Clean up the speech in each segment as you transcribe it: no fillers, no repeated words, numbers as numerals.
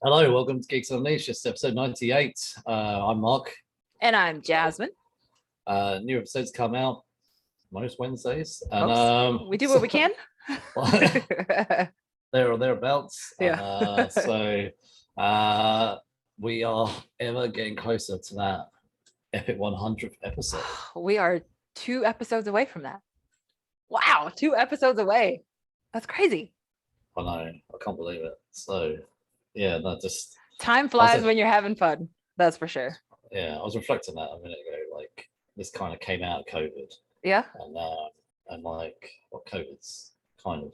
Hello, welcome to Geeks Unleashed, episode 98. I'm Mark. And I'm Jasmin. New episodes come out most Wednesdays. And we do what we can. There or thereabouts. Yeah. So we are ever getting closer to that epic 100th episode. We are 2 episodes away from that. Wow, 2 episodes away. That's crazy. I know, I can't believe it. So yeah, that just time flies when you're having fun. That's for sure. Yeah, I was reflecting that a minute ago. Like this kind of came out of COVID. Yeah. And like what COVID's kind of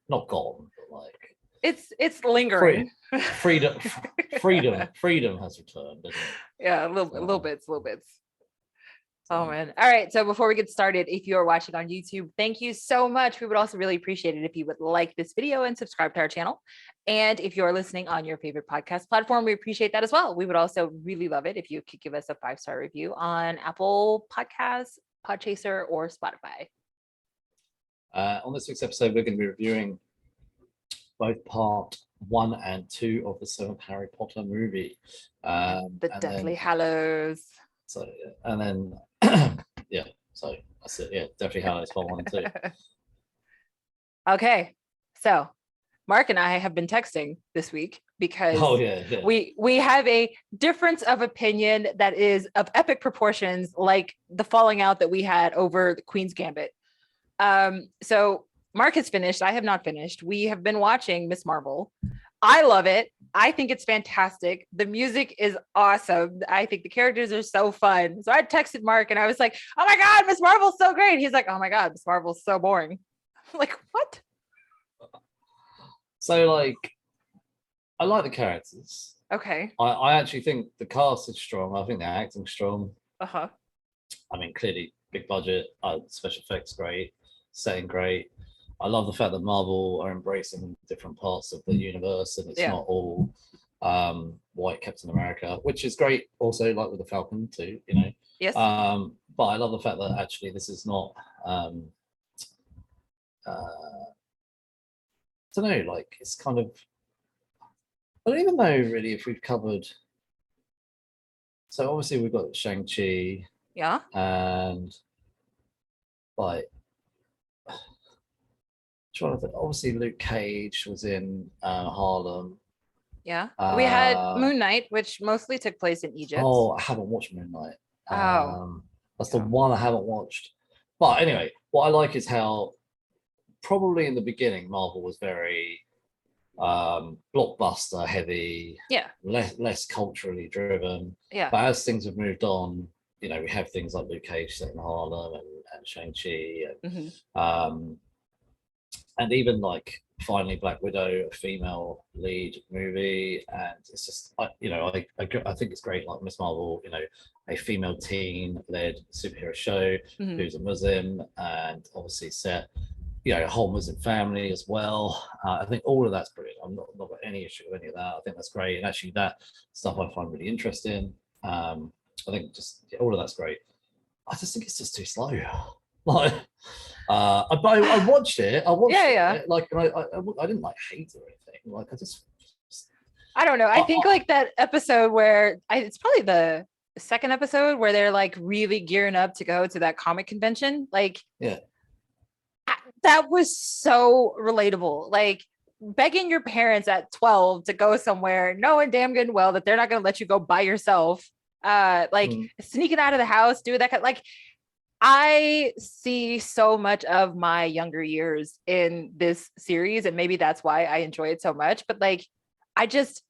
not gone, but like it's lingering. Freedom has returned, isn't it? Yeah, a little bits. Oh man. All right. So before we get started, if you're watching on YouTube, thank you so much. We would also really appreciate it if you would like this video and subscribe to our channel. And if you're listening on your favorite podcast platform, we appreciate that as well. We would also really love it if you could give us a 5-star review on Apple Podcasts, Podchaser, or Spotify. On this week's episode, we're going to be reviewing both part 1 and 2 of the 7th Harry Potter movie. The Deathly Hallows. So, and then, yeah, so that's it. Yeah, Deathly Hallows part 1 and 2. Okay, so Mark and I have been texting this week because we have a difference of opinion that is of epic proportions, like the falling out that we had over the Queen's Gambit. So Mark has finished. I have not finished. We have been watching Miss Marvel. I love it. I think it's fantastic. The music is awesome. I think the characters are so fun. So I texted Mark and I was like, oh my God, Miss Marvel's so great. He's like, oh my God, Miss Marvel's so boring. I'm like, what? So like, I like the characters. Okay. I actually think the cast is strong. I think the acting's strong. Uh-huh. I mean, clearly big budget, special effects great, setting great. I love the fact that Marvel are embracing different parts of the universe and it's not all white Captain America, which is great also, like with the Falcon too, you know. Yes. But I love the fact that actually this is not I don't know, like it's kind of, I don't even know really if we've covered. So obviously we've got Shang-Chi. Yeah. And like, obviously Luke Cage was in Harlem. Yeah. We had Moon Knight, which mostly took place in Egypt. Oh, I haven't watched Moon Knight. That's the Yeah. one I haven't watched. But anyway, what I like is how probably in the beginning Marvel was very blockbuster heavy, less culturally driven. Yeah. But as things have moved on, you know, we have things like Luke Cage set in Harlem and Shang-Chi and and even like finally Black Widow, a female lead movie, and it's just I think it's great. Like Miss Marvel, you know, a female teen-led superhero show who's a Muslim and obviously set, you know, a whole Muslim family as well. I think all of that's brilliant. I'm not got any issue with any of that. I think that's great, and actually that stuff I find really interesting. I think just all of that's great. I just think it's just too slow. Like, I watched it. It. Like, I didn't like hate or anything. Like, I don't know. I think like that episode where it's probably the second episode where they're like really gearing up to go to that comic convention. Like, that was so relatable. Like begging your parents at 12 to go somewhere, knowing damn good and well that they're not going to let you go by yourself. Sneaking out of the house, doing that kind of, like. I see so much of my younger years in this series, and maybe that's why I enjoy it so much. But like, I just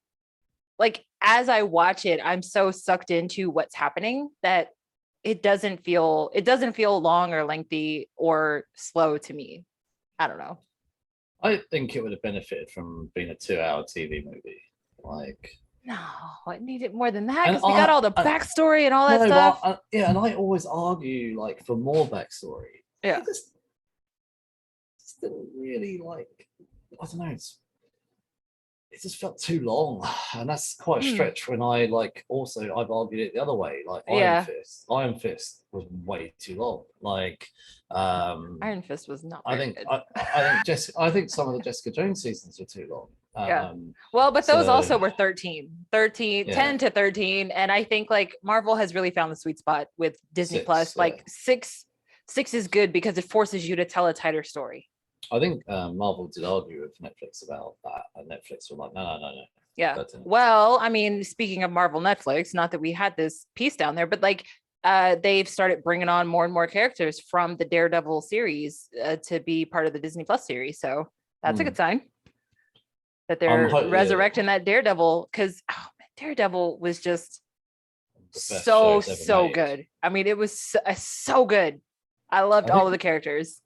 like as I watch it, I'm so sucked into what's happening that it doesn't feel long or lengthy or slow to me. I don't know. I think it would have benefited from being a 2-hour TV movie. Like, no, it needed more than that because we got all the backstory and all that stuff. And I always argue like for more backstory. Yeah, it just didn't really like. I don't know. It just felt too long, and that's quite a stretch. When I like also I've argued it the other way. Like Iron Fist was way too long. Like Iron Fist was not. I think some of the Jessica Jones seasons were too long. Well, but those so, also were 10 to 13. And I think like Marvel has really found the sweet spot with Disney Plus. Like six is good because it forces you to tell a tighter story. I think Marvel did argue with Netflix about that, and Netflix were like, no. Yeah. Well, I mean, speaking of Marvel Netflix, not that we had this piece down there, but like they've started bringing on more and more characters from the Daredevil series to be part of the Disney Plus series. So that's a good sign that they're resurrecting that Daredevil, because Daredevil was just so good. I mean, it was so good. I loved all of the characters.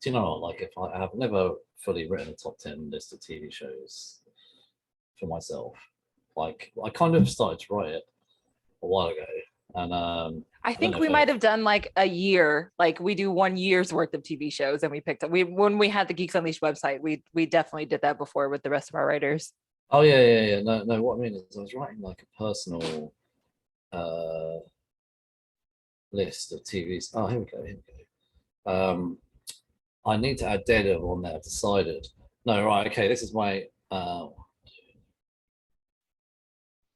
Do you know what? Like, if I have never fully written a top 10 list of TV shows for myself, like I kind of started to write it a while ago, and I think we might have done like a year, like we do 1 year's worth of TV shows, and we picked up. When we had the Geeks Unleashed website, we definitely did that before with the rest of our writers. Oh yeah. No. What I mean is, I was writing like a personal list of TVs. Oh, here we go. I need to add Daredevil on there. I've decided. No, right. Okay, this is my.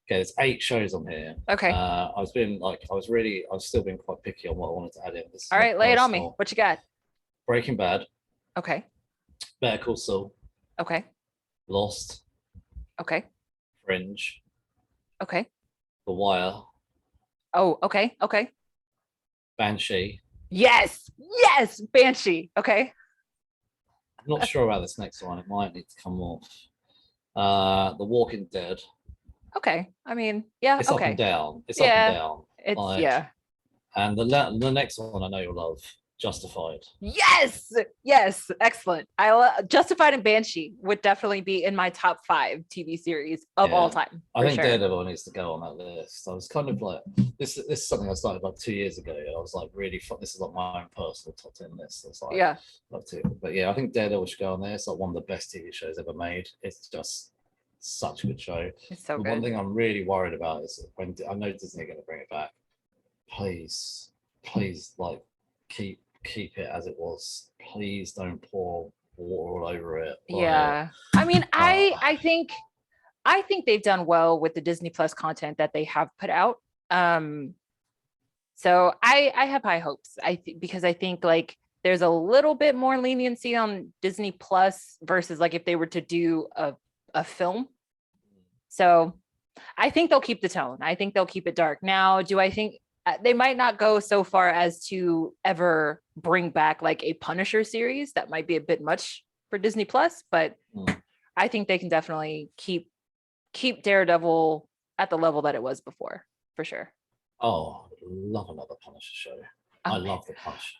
Okay, there's 8 shows on here. Okay. I was still being quite picky on what I wanted to add in. All right, lay it on me. What you got? Breaking Bad. Okay. Better Call Saul. Okay. Lost. Okay. Fringe. Okay. The Wire. Oh, okay. Banshee. Yes, Banshee. Okay. I'm not sure about this next one. It might need to come off. The Walking Dead. Okay. I mean, yeah. It's okay. up and down. It's up and down. It's like, And the next one I know you'll love. Justified. Yes. Excellent. Justified and Banshee would definitely be in my top 5 TV series of all time. I think Daredevil needs to go on that list. I was kind of like, this is something I started like 2 years ago. I was like, really, this is like my own personal top 10 list. It's like, love to. But yeah, I think Daredevil should go on there. It's like one of the best TV shows ever made. It's just such a good show. It's so good. One thing I'm really worried about is when I know Disney are going to bring it back. Please, like keep it as it was. Please don't pour water all over it. Yeah. I mean, I think they've done well with the Disney Plus content that they have put out. So I have high hopes. Because I think like there's a little bit more leniency on Disney Plus versus like if they were to do a film. So I think they'll keep the tone. I think they'll keep it dark. Now, do I think they might not go so far as to ever bring back like a Punisher series? That might be a bit much for Disney Plus, but I think they can definitely keep Daredevil at the level that it was before, for sure. Oh, I love another Punisher show. I love the Punisher.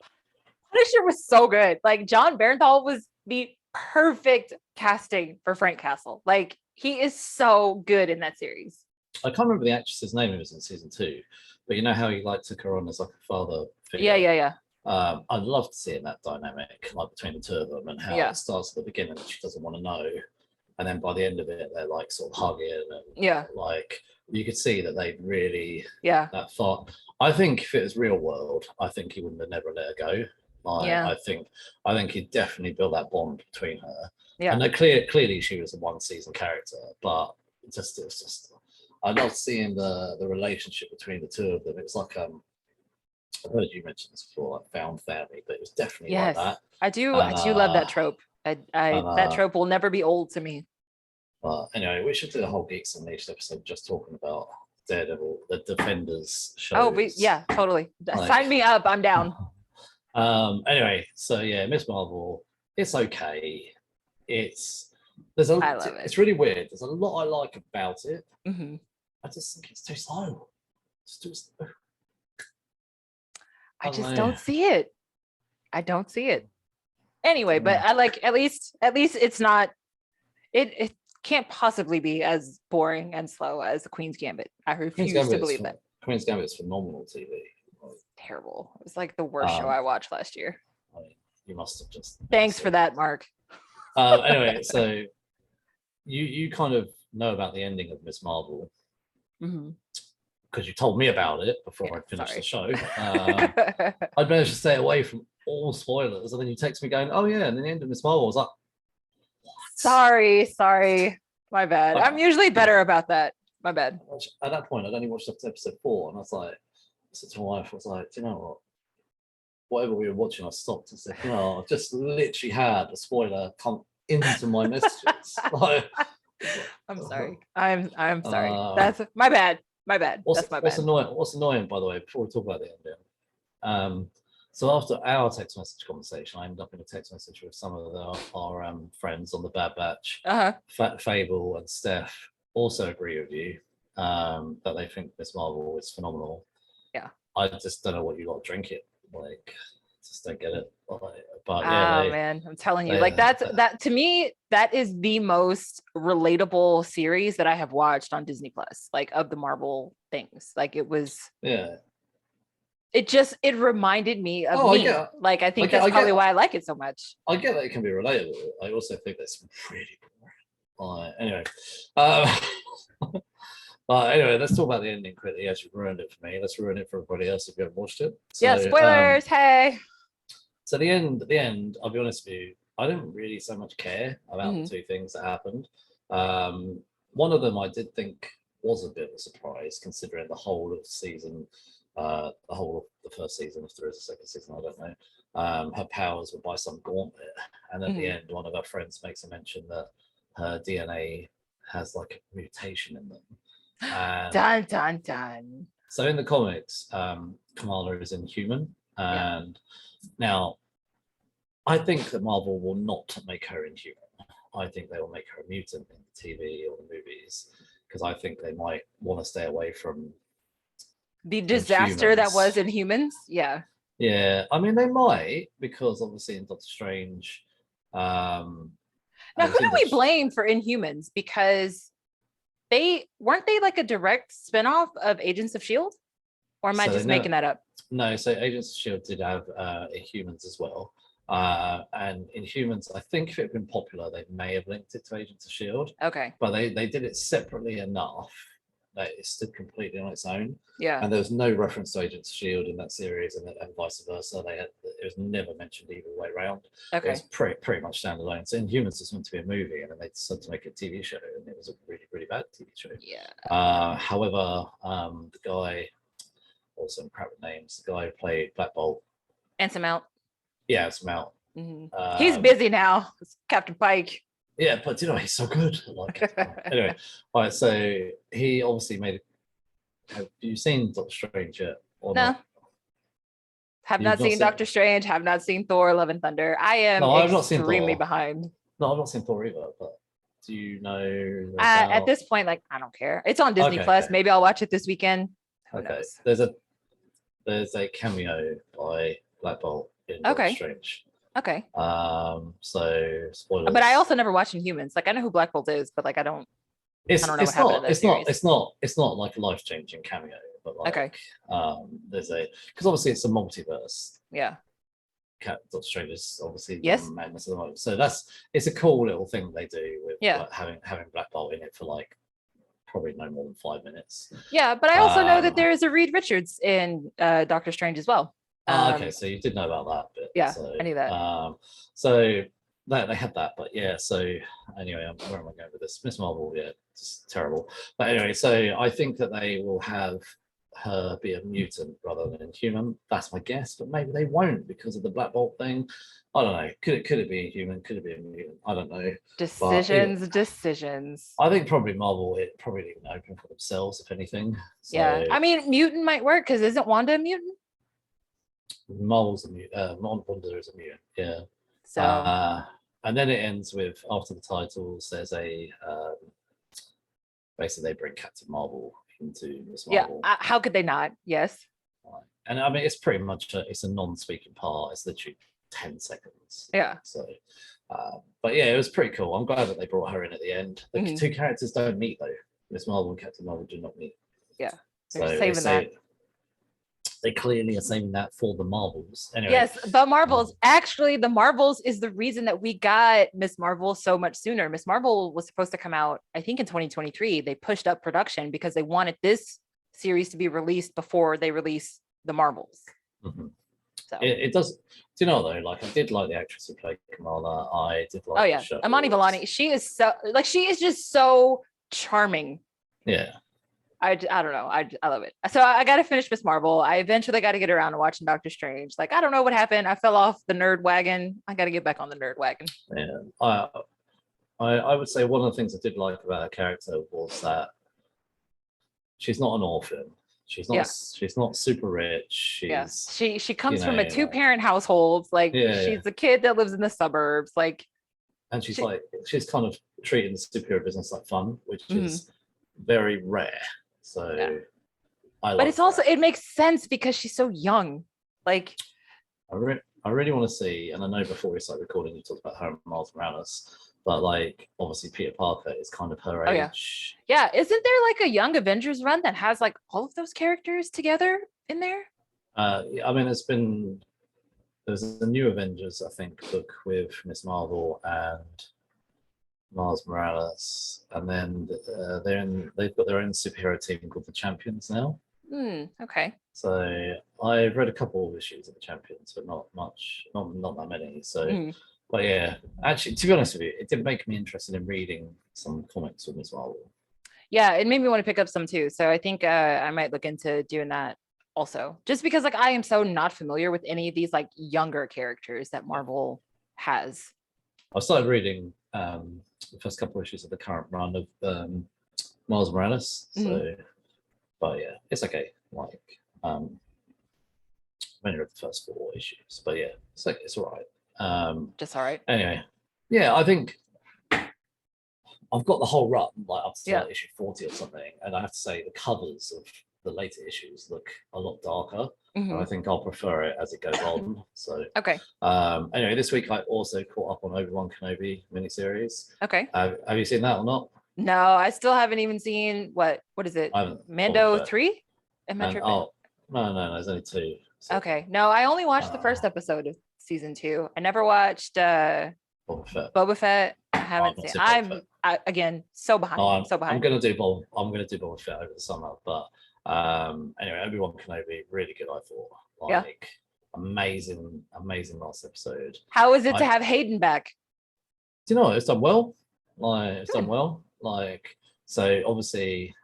Punisher was so good. Like John Bernthal was the perfect casting for Frank Castle. Like he is so good in that series. I can't remember the actress's name. It was in season 2, but you know how he like took her on as like a father figure. Yeah. I'd love to see in that dynamic, like between the two of them, and how it starts at the beginning that she doesn't want to know, and then by the end of it, they're like sort of hugging, and like you could see that they really that thought. I think if it was real world, I think he wouldn't have never let her go. I think he'd definitely build that bond between her. Yeah, and clearly she was a 1 season character, but it was just. I love seeing the relationship between the two of them. It's like I've heard you mention this before, like found family, but it was definitely like that. I do love that trope. That trope will never be old to me. But anyway, we should do a whole Geeks Unleashed episode just talking about Daredevil, the Defenders show. Oh, totally. Like, sign me up. I'm down. Anyway, so yeah, Miss Marvel, it's okay. It's really weird. There's a lot I like about it. Mm-hmm. I just think it's too slow. It's too slow. I just don't see it. I don't see it. Anyway, but I like at least it's not. It can't possibly be as boring and slow as the Queen's Gambit. I refuse to believe that. Queen's Gambit is phenomenal TV. Terrible. It was like the worst show I watched last year. You must have just. Thanks for that, Mark. Anyway, so you kind of know about the ending of Miss Marvel because you told me about it before I finished the show. I'd managed to stay away from all spoilers, and then you text me going, "Oh yeah," and then the end of Miss Marvel, I was like, "What?" Sorry. My bad. I'm usually better about that. My bad. At that point, I'd only watched up to episode 4, and I was like, I said to my wife, I was like, do you know what? Whatever we were watching, I stopped and said, I just literally had a spoiler come into my messages. Like, I'm sorry. I'm sorry. That's my bad. That's my bad. What's annoying, by the way, before we talk about the ending, so after our text message conversation, I ended up in a text message with some of our friends on the Bad Batch. Fable and Steph also agree with you that they think Miss Marvel is phenomenal. Yeah. I just don't know what you got to drink it. Like, just don't get it. But man, I'm telling you, like that to me, that is the most relatable series that I have watched on Disney Plus, like of the Marvel things. Like it was. Yeah. It reminded me of me. Like I think that's probably why I like it so much. I get that it can be relatable. I also think that's pretty boring. Anyway, anyway, let's talk about the ending quickly. As you ruined it for me, let's ruin it for everybody else if you haven't watched it. So, yeah, spoilers. Hey. So the end. I'll be honest with you. I didn't really so much care about the two things that happened. One of them I did think was a bit of a surprise, considering the whole of the season. The whole of the first season, if there is a second season, I don't know. Her powers were by some gauntlet, and at the end, one of her friends makes a mention that her DNA has like a mutation in them. And dun. So in the comics, Kamala is inhuman, and now I think that Marvel will not make her inhuman. I think they will make her a mutant in the TV or the movies, because I think they might want to stay away from the disaster that was Inhumans. Yeah. I mean, they might, because obviously in Doctor Strange. Now, who do we blame for Inhumans? Because they weren't like a direct spinoff of Agents of S.H.I.E.L.D.? Or am I just making that up? No, so Agents of S.H.I.E.L.D. did have Inhumans as well. And Inhumans, I think if it had been popular, they may have linked it to Agents of S.H.I.E.L.D. Okay. But they did it separately enough that it stood completely on its own. Yeah. And there was no reference to Agents of S.H.I.E.L.D. in that series, and vice versa. It was never mentioned either way around. Okay. It was pretty much standalone. So Inhumans was meant to be a movie, and then they decided to make a TV show, and it was a really, really bad TV show. Yeah. However, the guy, also in crap names, the guy who played Black Bolt. Anson Mount. Yeah, Anson Mount. He's busy now. It's Captain Pike. Yeah, but he's so good. Anyway, all right. So he obviously made. Have you seen Doctor Strange yet? No. Not? Have not seen Doctor Strange. Have not seen Thor: Love and Thunder. I am extremely behind. No, I've not seen Thor either. But do you know? At this point, like I don't care. It's on Disney Plus. Okay. Maybe I'll watch it this weekend. Who knows? There's a cameo by Black Bolt in Doctor Strange. Okay. So spoilers. But I also never watched Inhumans. Like I know who Black Bolt is, but like I don't know what happened in that series. It's not like a life-changing cameo, but like there's because obviously it's a multiverse. Yeah. Doctor Strange is obviously madness at the moment. So it's a cool little thing they do with like, having Black Bolt in it for like probably no more than 5 minutes. Yeah, but I also know that there is a Reed Richards in Doctor Strange as well. Okay, so you did know about that bit. Yeah, so, I knew that. So they had that, but so anyway, where am I going with this? Miss Marvel, just terrible. But anyway, so I think that they will have her be a mutant rather than inhuman. That's my guess, but maybe they won't because of the Black Bolt thing. I don't know. Could it be a human? Could it be a mutant? I don't know. Decisions. I think probably Marvel probably even open for themselves, if anything. So, yeah, I mean, mutant might work because isn't Wanda a mutant? Marvel's a mutant. Wanda is a mutant. Yeah. So. And then it ends with after the titles. There's basically they bring Captain Marvel into Miss Marvel. Yeah. How could they not? Yes. And I mean, it's pretty much it's a non-speaking part. It's literally 10 seconds. Yeah. So, but yeah, it was pretty cool. I'm glad that they brought her in at the end. The two characters don't meet though. Miss Marvel and Captain Marvel do not meet. Yeah. They're saving that. They clearly are saving that for the Marvels. Anyway. Yes, the Marvels. Actually, the Marvels is the reason that we got Miss Marvel so much sooner. Miss Marvel was supposed to come out, I think, in 2023. They pushed up production because they wanted this series to be released before they released the Marvels. Mm-hmm. So it does. you know though? Like, I did like the actress who played Kamala. I did like the show. Amani Villani. She is just so charming. Yeah. I don't know. I love it. So I got to finish Miss Marvel. I eventually got to get around to watching Doctor Strange. Like, I don't know what happened. I fell off the nerd wagon. I got to get back on the nerd wagon. Yeah. I would say one of the things I did like about her character was that she's not an orphan. She's not super rich. She comes from a 2-parent household. Like, she's a kid that lives in the suburbs. Like, and she's kind of treating the superhero business like fun, which is very rare. So but it's also, it makes sense because she's so young. Like, I really want to see, and I know before we started recording you talked about her and Miles Morales, but like obviously Peter Parker is kind of her age. Yeah, isn't there like a Young Avengers run that has like all of those characters together in there? I mean, there's a new Avengers, I think, book with Miss Marvel and Miles Morales, and then they've got their own superhero team called the Champions now. Okay. So I've read a couple of issues of the Champions, but not much, not that many. So, but yeah, actually, to be honest with you, it did make me interested in reading some comics with Miss Marvel. Yeah, it made me want to pick up some too. So I think I might look into doing that also, just because like I am so not familiar with any of these like younger characters that Marvel has. I started reading the first couple of issues of the current run of Miles Morales. So, but yeah, it's okay. Like, I've only read the first 4 issues, but yeah, it's all right. Just all right. Anyway, yeah, I think I've got the whole run like up to like, issue 40 or something, and I have to say the covers of the later issues look a lot darker. And I think I'll prefer it as it goes on. So okay. Anyway, this week I also caught up on Obi-Wan Kenobi miniseries. Okay. Have you seen that or not? No, I still haven't even seen what is it? Mando 3? Am I tripping? Oh no, there's only 2. So. Okay. No, I only watched the first episode of season 2. I never watched Boba Fett. I haven't seen. I'm again so behind. I'm gonna do Boba Fett over the summer, but anyway, Obi-Wan Kenobi, really good. I thought, like, amazing last episode. How is it to have Hayden back? Do you know what? It's done well. Like, it's done well. Like, so obviously,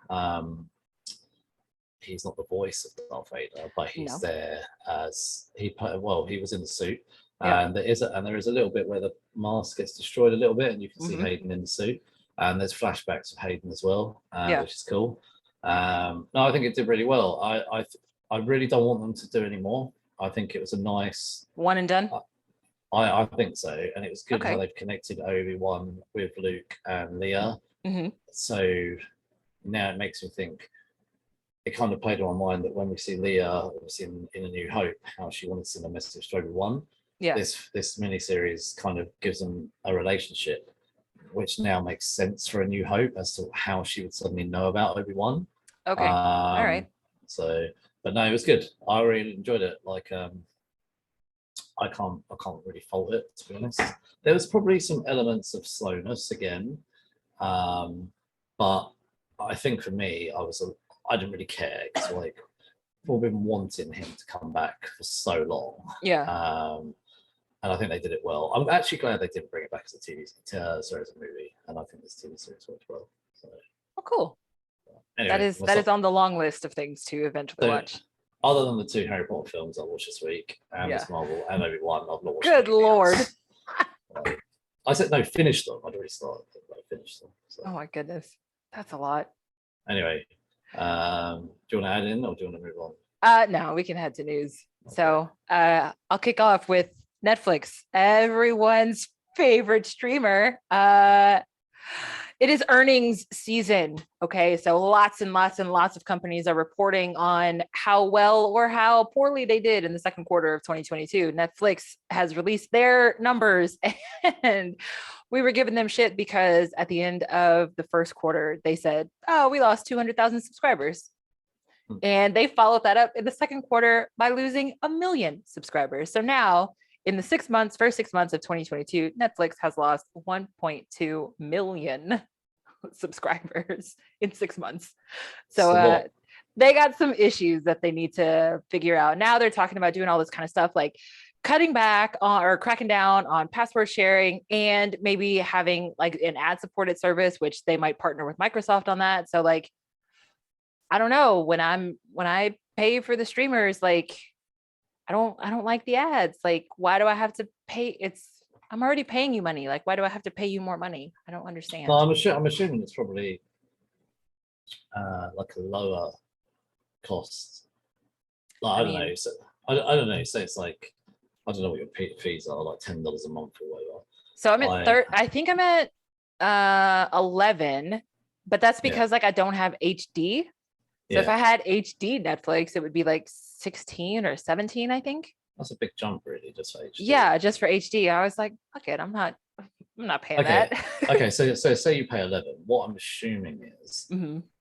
he's not the voice of Darth Vader, but he's there as he was in the suit. And there is a little bit where the mask gets destroyed a little bit, and you can see Hayden in the suit. And there's flashbacks of Hayden as well, which is cool. No, I think it did really well. I really don't want them to do any more. I think it was a nice one and done. I think so, and it was good how they've connected Obi-Wan with Luke and Leia. So now it makes me think. It kind of played on my mind that when we see Leia, obviously in A New Hope, how she wanted to send a message to Obi-Wan. Yeah. This miniseries kind of gives them a relationship, which now makes sense for A New Hope as to how she would suddenly know about Obi-Wan. Okay. All right. So, but no, it was good. I really enjoyed it. Like, I can't really fault it, to be honest. There was probably some elements of slowness again, but I think for me, I didn't really care because like we've been wanting him to come back for so long. Yeah. And I think they did it well. I'm actually glad they didn't bring it back as a as a movie, and I think this TV series worked well. So. Oh, cool. Anyway, that is on the long list of things to eventually watch. Other than the 2 Harry Potter films I watched this week, and Miss Marvel and Obi-Wan, I've not watched. Good Lord. I said no, finish them. I'd already started, but I finished them. So. Oh my goodness, that's a lot. Anyway, do you want to add in, or do you want to move on? No, we can head to news. Okay. So I'll kick off with Netflix, everyone's favorite streamer. It is earnings season. Okay. So lots and lots and lots of companies are reporting on how well or how poorly they did in the second quarter of 2022. Netflix has released their numbers, and we were giving them shit because at the end of the first quarter, they said, oh, we lost 200,000 subscribers. And they followed that up in the second quarter by losing 1 million subscribers. So now in the first 6 months of 2022, Netflix has lost 1.2 million subscribers in 6 months. So they got some issues that they need to figure out. Now they're talking about doing all this kind of stuff like cutting back on or cracking down on password sharing, and maybe having like an ad supported service, which they might partner with Microsoft on that. So like, I don't know, when I pay for the streamers, like I don't like the ads. Like, why do I have to pay? I'm already paying you money. Like, why do I have to pay you more money? I don't understand. No, I'm assuming it's probably like a lower cost. Like, I don't know. So I don't know. So it's like, I don't know what your fees are, like $10 a month or whatever. So I'm at I think I'm at 11, but that's because like I don't have HD. So if I had HD Netflix, it would be like 16 or 17, I think. That's a big jump, really, just for HD. Yeah, just for HD. I was like, fuck it, I'm not paying that. Okay, so say you pay 11. What I'm assuming is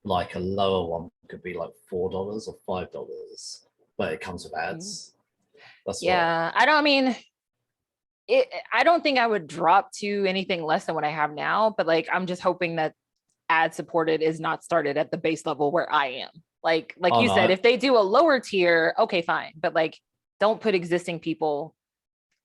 like a lower one could be like $4 or $5, but it comes with ads. That's I don't think I would drop to anything less than what I have now, but like I'm just hoping that ad supported is not started at the base level where I am. Like you said, if they do a lower tier, okay, fine. But like, don't put existing people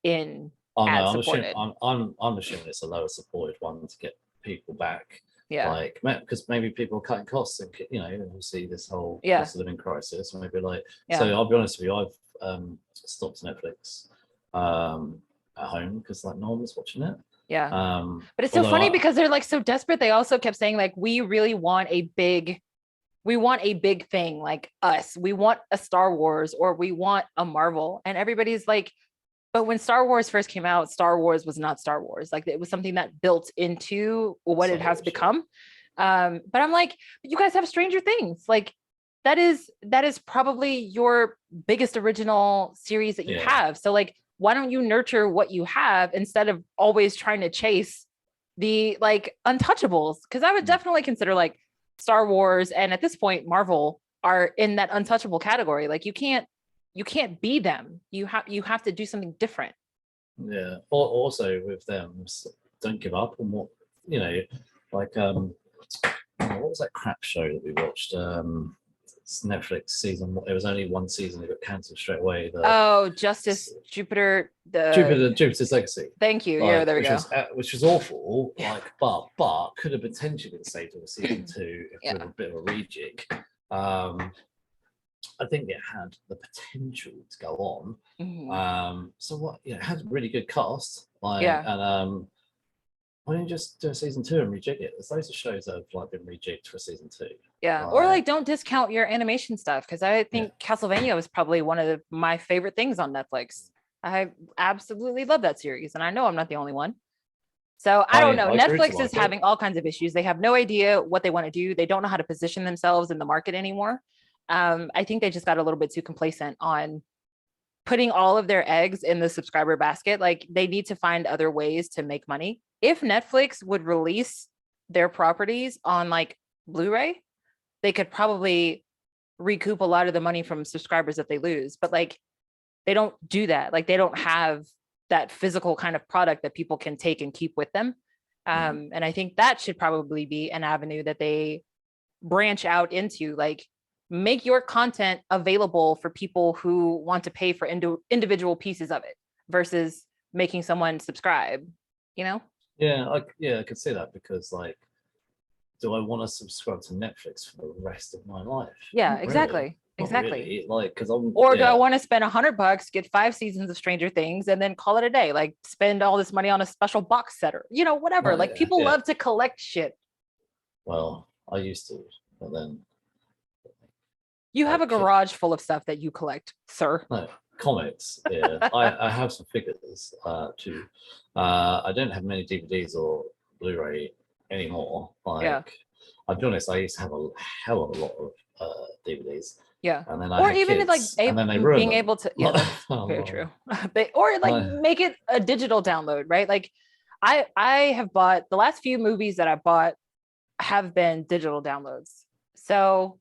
in ad supported. I'm assuming it's a lower supported one to get people back. Yeah. Like, because maybe people are cutting costs and, you know, you see this whole cost of living crisis. Maybe like, so I'll be honest with you, I've stopped Netflix at home because like no one was watching it. Yeah. But it's so funny because they're like so desperate. They also kept saying like, we really want a big thing like us. We want a Star Wars or we want a Marvel. And everybody's like, but when Star Wars first came out, Star Wars was not Star Wars. Like it was something that built into what it has become. But I'm like, you guys have Stranger Things. Like that is probably your biggest original series that you have. So like, why don't you nurture what you have instead of always trying to chase the like untouchables? Because I would definitely consider like Star Wars and at this point Marvel are in that untouchable category. Like you can't be them. You have to do something different. Yeah. Also with them, don't give up on what, you know, like what was that crap show that we watched? It's Netflix season. It was only one season. It got cancelled straight away. Justice Jupiter. Jupiter's Legacy. Thank you. Like, there we go. Which was awful. Like, but could have potentially been saved for season 2 if it was a bit of a rejig. I think it had the potential to go on. So what? Yeah, it had a really good cast. And why don't you just do a season 2 and rejig it? There's loads of shows that have like been rejigged for season 2. Yeah, or like don't discount your animation stuff because I think Castlevania was probably one of my favorite things on Netflix. I absolutely love that series, and I know I'm not the only one. So I don't know. Netflix is having all kinds of issues. They have no idea what they want to do. They don't know how to position themselves in the market anymore. I think they just got a little bit too complacent on putting all of their eggs in the subscriber basket. Like they need to find other ways to make money. If Netflix would release their properties on like Blu-ray, they could probably recoup a lot of the money from subscribers that they lose. But like, they don't do that. Like they don't have that physical kind of product that people can take and keep with them. And I think that should probably be an avenue that they branch out into, like make your content available for people who want to pay for individual pieces of it versus making someone subscribe, you know? Yeah, I could see that because like, do I want to subscribe to Netflix for the rest of my life? Yeah, Not exactly. Really. Exactly. Really. Like, because do I want to spend $100, get 5 seasons of Stranger Things, and then call it a day? Like, spend all this money on a special box set, or whatever. People love to collect shit. Well, I used to, but then you have a garage full of stuff that you collect, sir. No, comics. Yeah, I have some figures too. I don't have many DVDs or Blu-ray anymore. Like, I'll be honest, I used to have a hell of a lot of DVDs. Yeah, and then or even kids, like and then they being them. able to. Yeah, that's very true. Or like make it a digital download, right? Like, I have bought the last few movies that I bought have been digital downloads. So,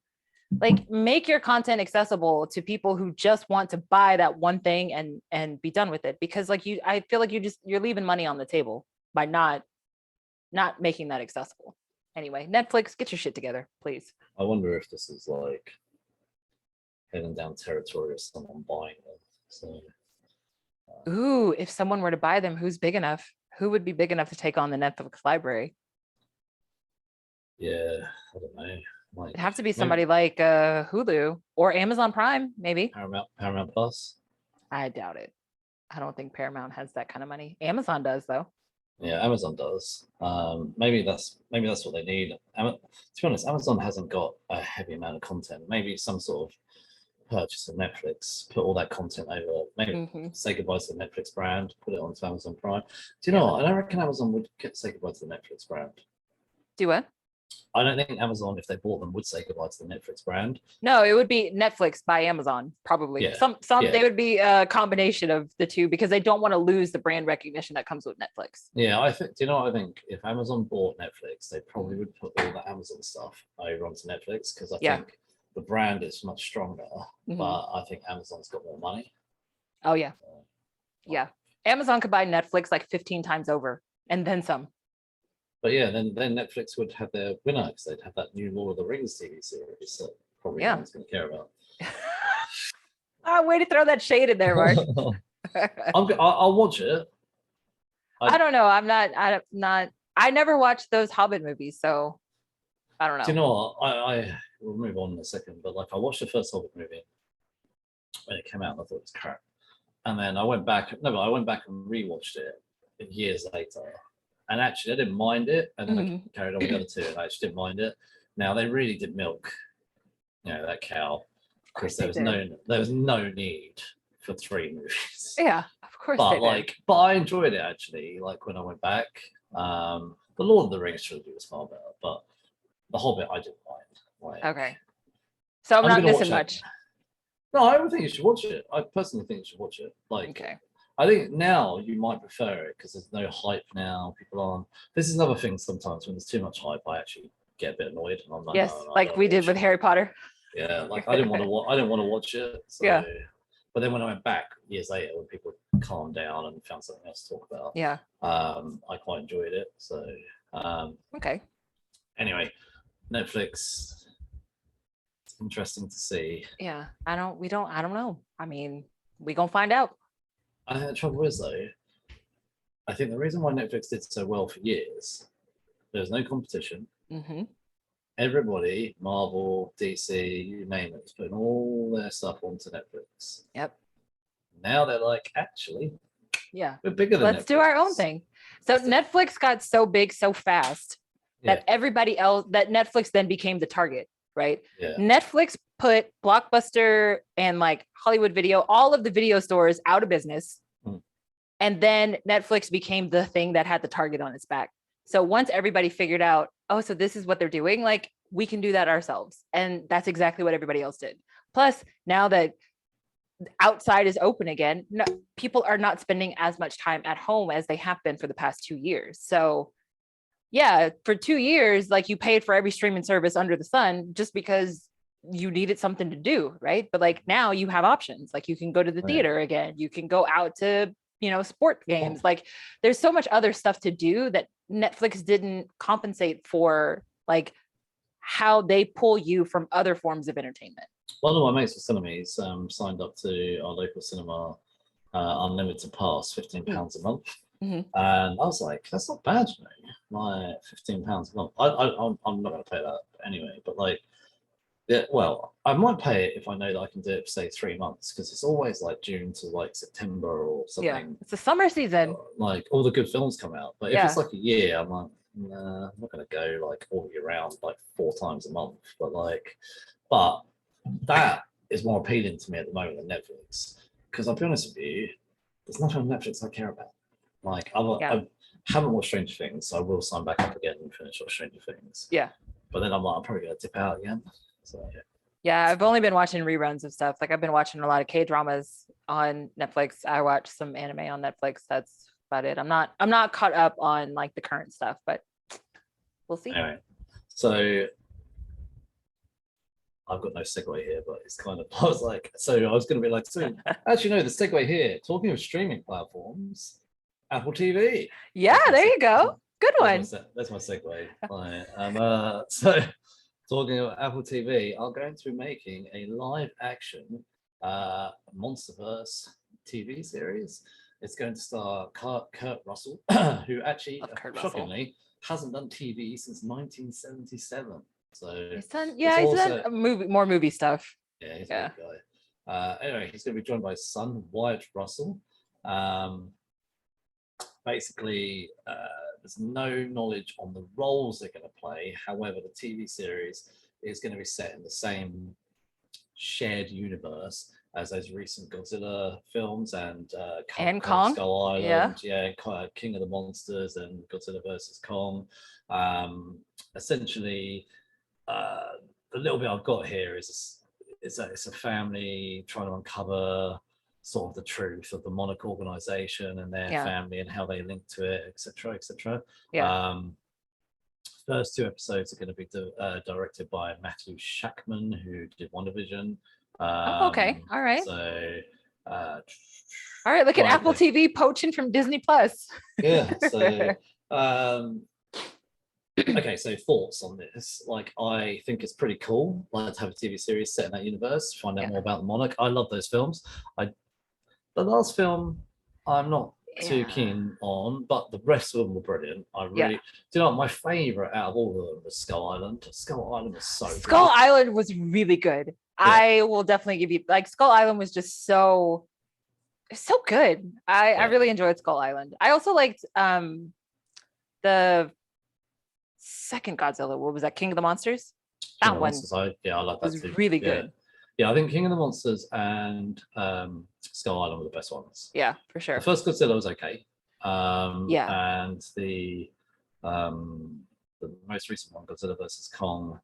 like, make your content accessible to people who just want to buy that one thing and be done with it. Because like I feel like you're leaving money on the table by not making that accessible. Anyway, Netflix, get your shit together, please. I wonder if this is like heading down territory of someone buying them. So Ooh, if someone were to buy them, who's big enough? Who would be big enough to take on the Netflix library? Yeah, I don't know. Like It'd have to be maybe somebody like Hulu or Amazon Prime, maybe. Paramount Plus. I doubt it. I don't think Paramount has that kind of money. Amazon does though. Yeah, Amazon does. Maybe that's what they need. To be honest, Amazon hasn't got a heavy amount of content. Maybe some sort of purchase of Netflix, put all that content over. Maybe say goodbye to the Netflix brand, put it onto Amazon Prime. Do you know what? I don't reckon Amazon would say goodbye to the Netflix brand. Do what? I don't think Amazon, if they bought them, would say goodbye to the Netflix brand. No, it would be Netflix by Amazon, probably. Yeah. They would be a combination of the two because they don't want to lose the brand recognition that comes with Netflix. Yeah, I think. Do you know what I think? If Amazon bought Netflix, they probably would put all the Amazon stuff over onto Netflix because I think the brand is much stronger, but I think Amazon's got more money. Oh yeah, yeah. Amazon could buy Netflix like 15 times over and then some. But yeah, then Netflix would have their winner because they'd have that new Lord of the Rings TV series that probably no one's going to care about. Way to throw that shade in there, Mark. I'll watch it. I don't know. I'm not. I never watched those Hobbit movies, so I don't know. Do you know what? I will move on in a second, but like I watched the first Hobbit movie when it came out, and I thought it was crap. And then I went back. No, but I went back and rewatched it years later. And actually, I didn't mind it. And then I carried on with the other two, and I actually didn't mind it. Now they really did milk, that cow, because there was no need for 3 movies. Yeah, of course. But I enjoyed it actually. Like when I went back, the Lord of the Rings trilogy was far better, but the Hobbit I didn't mind. Okay, so I'm not missing much. No, I don't think you should watch it. I personally think you should watch it. Okay. I think now you might prefer it because there's no hype now. People aren't. This is another thing. Sometimes when there's too much hype, I actually get a bit annoyed. And I'm like, yes, like we did with Harry Potter. Yeah, like I didn't want to watch it. So, yeah. But then when I went back years later, when people calmed down and found something else to talk about, I quite enjoyed it. So, okay. Anyway, Netflix. It's interesting to see. Yeah, I don't know. I mean, we gonna find out. I think the trouble is though, I think the reason why Netflix did so well for years, there's no competition. Everybody, Marvel, DC, you name it, is putting all their stuff onto Netflix. Yep. Now they're like, actually, we're bigger than Let's do our own thing. So Netflix got so big so fast that everybody else, that Netflix then became the target, right? Yeah. Netflix put Blockbuster and like Hollywood Video, all of the video stores out of business. And then Netflix became the thing that had the target on its back. So once everybody figured out, oh, so this is what they're doing, like we can do that ourselves. And that's exactly what everybody else did. Plus, now that outside is open again, people are not spending as much time at home as they have been for the past 2 years. So yeah, for 2 years, like you paid for every streaming service under the sun just because you needed something to do, right? But like now you have options. Like you can go to the theater again. You can go out to, sport games. Like there's so much other stuff to do that Netflix didn't compensate for, like how they pull you from other forms of entertainment. One of my mates was telling me he's signed up to our local cinema unlimited pass, £15 a month. And I was like, that's not bad, like £15 a month. I'm not going to pay that anyway, but like, yeah, well, I might pay it if I know that I can do it for say 3 months because it's always like June to like September or something. Yeah, it's the summer season. Like all the good films come out, but if it's like a year, I'm like, nah, I'm not going to go like all year round, like 4 times a month. But that is more appealing to me at the moment than Netflix because I'll be honest with you, there's nothing on Netflix I care about. Like I haven't watched Stranger Things, so I will sign back up again and finish off Stranger Things. Yeah, but then I'm probably going to dip out again. So, yeah, I've only been watching reruns of stuff. Like I've been watching a lot of K-dramas on Netflix. I watch some anime on Netflix. That's about it. I'm not caught up on like the current stuff, but we'll see. Anyway, so I've got no segue here, but it's kind of, I was going to be like, so actually, no, the segue here, talking of streaming platforms, Apple TV. Yeah, there you go. Good one. That's my segue. So talking about Apple TV, are going to be making a live action monsterverse TV series. It's going to star Kurt Russell, who actually, shockingly, hasn't done TV since 1977. So he's done more movie stuff. Yeah, he's a good guy. Anyway, he's going to be joined by his son, Wyatt Russell. Basically, there's no knowledge on the roles they're going to play. However, the TV series is going to be set in the same shared universe as those recent Godzilla films and Kong, Skull Island, King of the Monsters and Godzilla versus Kong. Essentially, the little bit I've got here is it's a family trying to uncover sort of the truth of the Monarch organization and their family and how they link to it, etc., etc. First 2 episodes are going to be directed by Matthew Shackman, who did WandaVision. Okay, all right. So, all right, look at Apple TV poaching from Disney Plus. Yeah. So, okay. So thoughts on this? Like, I think it's pretty cool. Like to have a TV series set in that universe, find out more about the Monarch. I love those films. The last film, I'm not too keen on, but the rest of them were brilliant. I really, do you know, my favorite out of all of them was Skull Island. Skull Island was so Skull Island was really good. I will definitely give you, like, Skull Island was just so good. I really enjoyed Skull Island. I also liked the second Godzilla. What was that? King of the Monsters? That one. I like that too. Really good. Yeah, I think King of the Monsters and Skull Island were the best ones. Yeah, for sure. The first Godzilla was okay. And the most recent one, Godzilla versus Kong.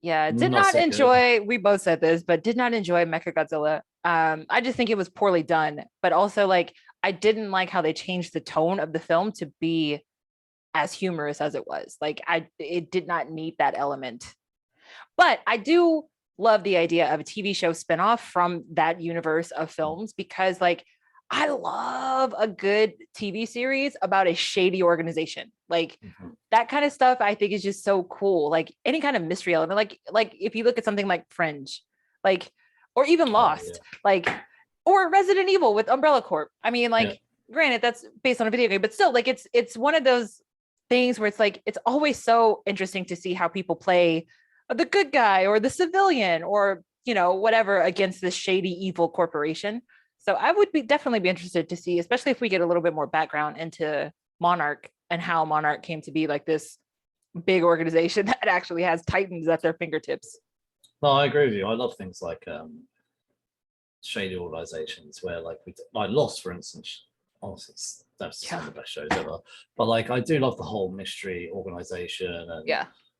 Yeah, did not enjoy, we both said this, but did not enjoy Mechagodzilla. I just think it was poorly done, but also like I didn't like how they changed the tone of the film to be as humorous as it was. Like it did not need that element. But I do love the idea of a TV show spinoff from that universe of films, because like I love a good TV series about a shady organization. Like that kind of stuff I think is just so cool. Like any kind of mystery element, like if you look at something like Fringe, like, or even Lost, like, or Resident Evil with Umbrella Corp. I mean, like, granted that's based on a video game, but still, like it's one of those things where it's like, it's always so interesting to see how people play the good guy or the civilian or, you know, whatever against this shady evil corporation. So I would definitely be interested to see, especially if we get a little bit more background into Monarch and how Monarch came to be like this big organization that actually has titans at their fingertips. No, I agree with you. I love things like shady organizations where like Lost, for instance. Honestly, that's some of the best shows ever. But like I do love the whole mystery organization and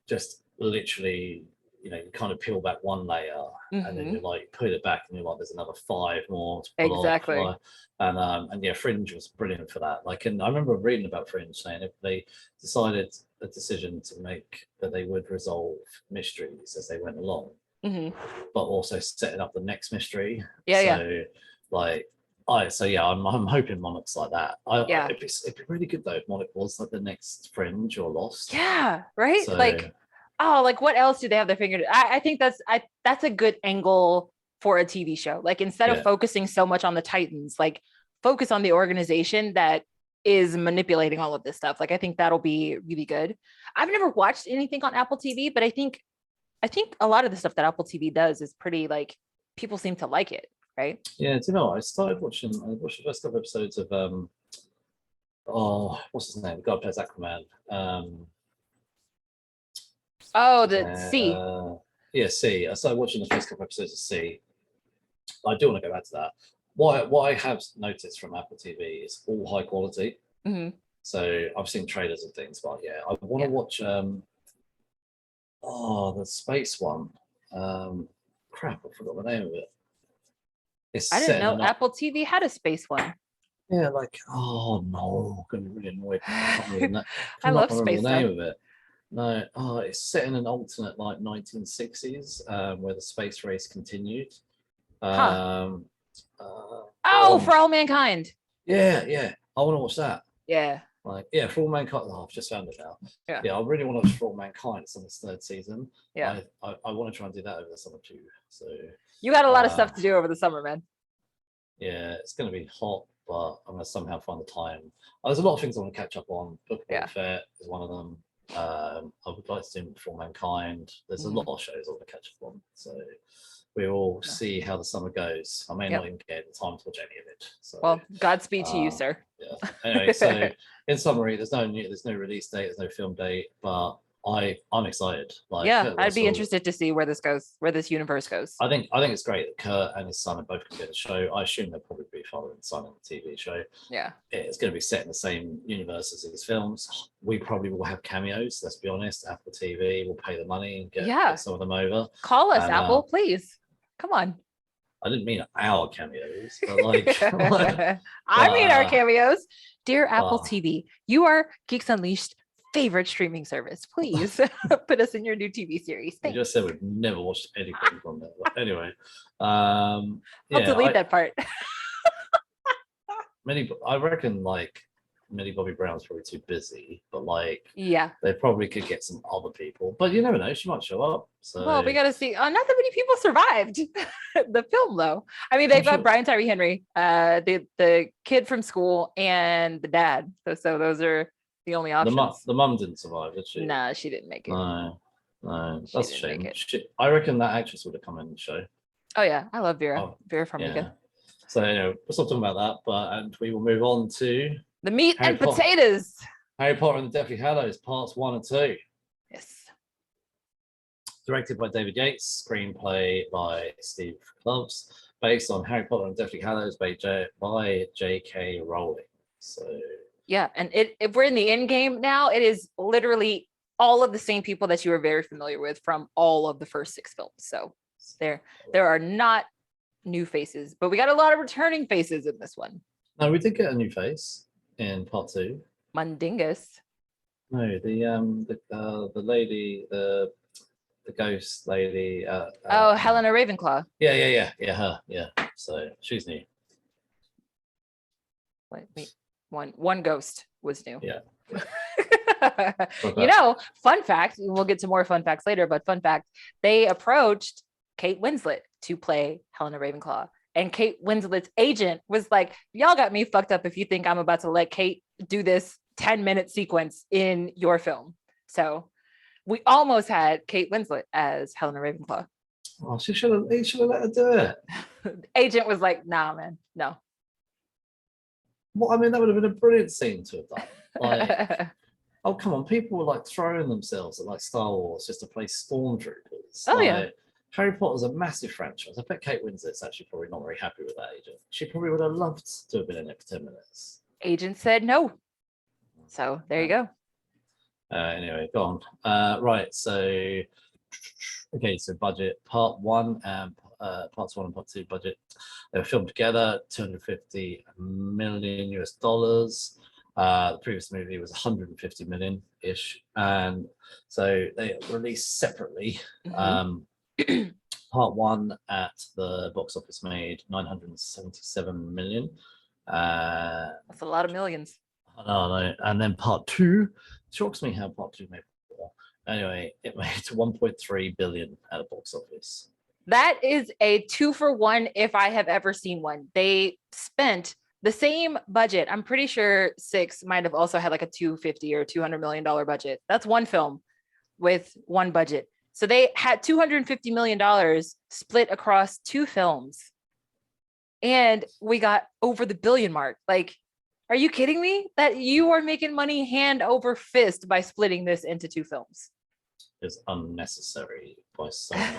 just literally, you know, you kind of peel back one layer and then you like put it back and you're like, there's another 5 more to pull off. And yeah, Fringe was brilliant for that. Like, and I remember reading about Fringe saying if they decided a decision to make that they would resolve mysteries as they went along, but also setting up the next mystery. Like, I'm hoping Monarch's like that. It'd be really good though if Monarch was like the next Fringe or Lost. Yeah, right. So, like, oh, like what else do they have their finger? I think that's a good angle for a TV show. Like instead of focusing so much on the Titans, like focus on the organization that is manipulating all of this stuff. Like I think that'll be really good. I've never watched anything on Apple TV, but I think a lot of the stuff that Apple TV does is pretty, like, people seem to like it, right? Yeah, do you know, I watched the first couple episodes of what's his name? The guy who plays Aquaman. C. I started watching the first couple episodes of C. I do want to go back to that. What I have noticed from Apple TV is all high quality. So I've seen trailers and things, but I want to watch the space one. Crap, I forgot the name of it. I didn't know Apple TV had a space one. Yeah, like, oh no, I'm gonna be really annoyed. I love space. The name of it. No, it's set in an alternate like 1960s, where the space race continued. For All Mankind. Yeah, I want to watch that. Yeah. Like, For All Mankind. Oh, I've just found it now. Yeah, I really want to watch For All Mankind. It's on its 3rd season. Yeah. I want to try and do that over the summer too. So you got a lot of stuff to do over the summer, man. Yeah, it's going to be hot. but I'm gonna somehow find the time. There's a lot of things I want to catch up on. Book of Boba Fett is one of them. I would like to do Before Mankind. There's a lot of shows I want to catch up on. So we will see how the summer goes. I may not even get the time to watch any of it. So, well, Godspeed to you, sir. Yeah. Anyway, so in summary, there's no release date, there's no film date, but I'm excited. Like, yeah, I'd be interested to see where this goes, where this universe goes. I think it's great that Kurt and his son are both going to be in the show. I assume they'll probably be father and son in the TV show. Yeah, it's going to be set in the same universe as his films. We probably will have cameos. Let's be honest. Apple TV will pay the money and get some of them over. Call us, Apple, please. Come on. I didn't mean our cameos, but like I mean our cameos. Dear Apple TV, you are Geeks Unleashed favorite streaming service. Please put us in your new TV series. Thanks. You just said we've never watched anything from there. But anyway, I'll delete that part. I reckon like Millie Bobby Brown's probably too busy, but like they probably could get some other people. But you never know, she might show up. So well, we gotta see. Not that many people survived the film though. I mean, they've got Brian Tyree Henry, the kid from school, and the dad. So those are the only options. The mum didn't survive, did she? Nah, she didn't make it. No, that's a shame. I reckon that actress would have come in the show. Oh yeah, I love Vera. Vera Farmiga. So we'll stop talking about that, and we will move on to the meat and potatoes. Harry Potter and the Deathly Hallows, parts 1 and 2. Yes. Directed by David Yates, screenplay by Steve Kloves, based on Harry Potter and the Deathly Hallows by J.K. Rowling. So yeah, and if we're in the end game now, it is literally all of the same people that you are very familiar with from all of the first 6 films. So there are not new faces, but we got a lot of returning faces in this one. No, we did get a new face in part 2. Mundingus. No, the lady, the ghost lady. Helena Ravenclaw. Yeah, her. Yeah, so she's new. Wait, one ghost was new. Yeah. Fun fact. We'll get to more fun facts later, but fun fact: they approached Kate Winslet to play Helena Ravenclaw. And Kate Winslet's agent was like, y'all got me fucked up if you think I'm about to let Kate do this 10-minute sequence in your film. So we almost had Kate Winslet as Helena Ravenclaw. Oh, he should have let her do it. The agent was like, nah, man, no. Well, I mean, that would have been a brilliant scene to have done. Like, oh, come on. People were like throwing themselves at like Star Wars just to play stormtroopers. Oh, yeah. Harry Potter's a massive franchise. I bet Kate Winslet's actually probably not very happy with that agent. She probably would have loved to have been in it for 10 minutes. Agent said no. So there you go. Anyway, go on. Right. So budget. Part 1 and parts 1 and part 2 budget. They were filmed together, $250 million US. The previous movie was 150 million ish, and so they released separately. Part 1 at the box office made 977 million. That's a lot of millions. I know. And then part 2 shocks me how part 2 made more. Anyway, it made 1.3 billion at the box office. That is a 2-for-1 if I have ever seen one. They spent the same budget. I'm pretty sure 6 might have also had like a $250 or $200 million budget. That's one film with one budget. So they had $250 million split across 2 films. And we got over the billion mark. Like, are you kidding me? That you are making money hand over fist by splitting this into 2 films. It's unnecessary by so much.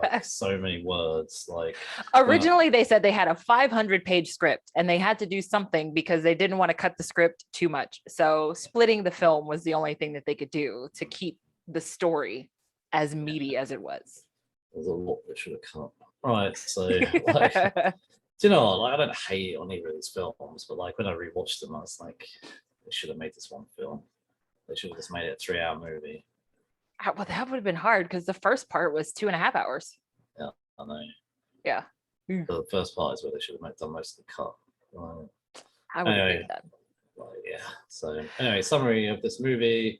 Like, so many words. Like, originally they said they had a 500-page script and they had to do something because they didn't want to cut the script too much. So splitting the film was the only thing that they could do to keep the story as meaty as it was. There's a lot that should have cut. Right. So like, do you know what? Like, I don't hate on either of these films, but like when I rewatched them, I was like, they should have made this one film. They should have just made it a 3-hour movie. Well, that would have been hard because the first part was 2.5 hours. Yeah, I know. Yeah. But the first part is where they should have done most of the cut. I would agree with that. Yeah. So anyway, summary of this movie.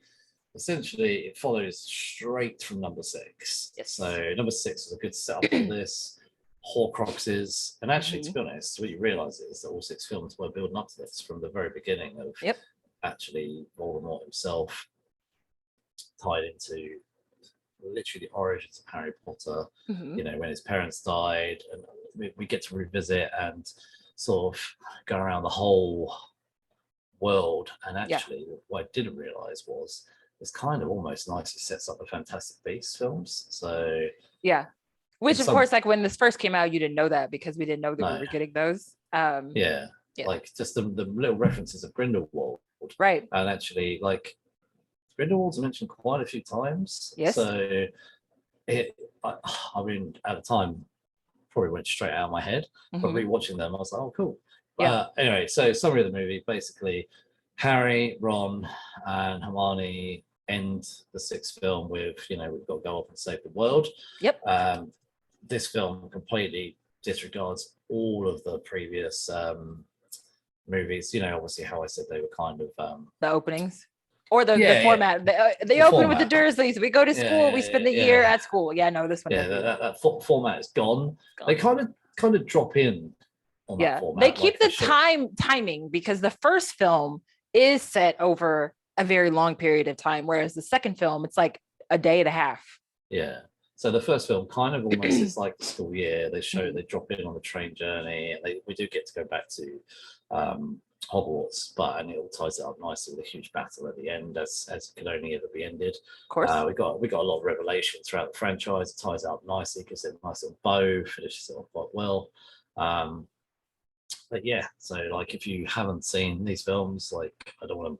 Essentially, it follows straight from number 6. Yes. So number 6 was a good setup for this. Horcruxes. And actually, to be honest, what you realise is that all 6 films were building up to this from the very beginning of actually Voldemort himself tied into literally the origins of Harry Potter, you know, when his parents died, and we get to revisit and sort of go around the whole world. And actually what I didn't realize was it's kind of almost nicely sets up the Fantastic Beasts films. So which of course, like when this first came out, you didn't know that because we didn't know that we were getting those. Like just the little references of Grindelwald, right? And actually, like, Grindelwald's mentioned quite a few times. So I mean, at the time, probably went straight out of my head. But rewatching them, I was like, oh, cool. Anyway, so summary of the movie: basically, Harry, Ron, and Hermione end the 6th film with, you know, we've got to go off and save the world. This film completely disregards all of the previous movies. You know, obviously, how I said they were kind of the openings. Or the format. They open with the Dursleys. We go to school. We spend the year at school. No, this one. That format is gone. They kind of drop in on that format. They keep the timing because the first film is set over a very long period of time, whereas the second film, it's like a day and a half. So the first film kind of almost is like the school year. They drop in on the train journey. We do get to go back to Hogwarts, and it all ties it up nicely with a huge battle at the end, as it could only ever be ended. Of course, we got a lot of revelation throughout the franchise. It ties it up nicely, gives it a nice little bow, finishes it off quite well. But so like, if you haven't seen these films, like, I don't want to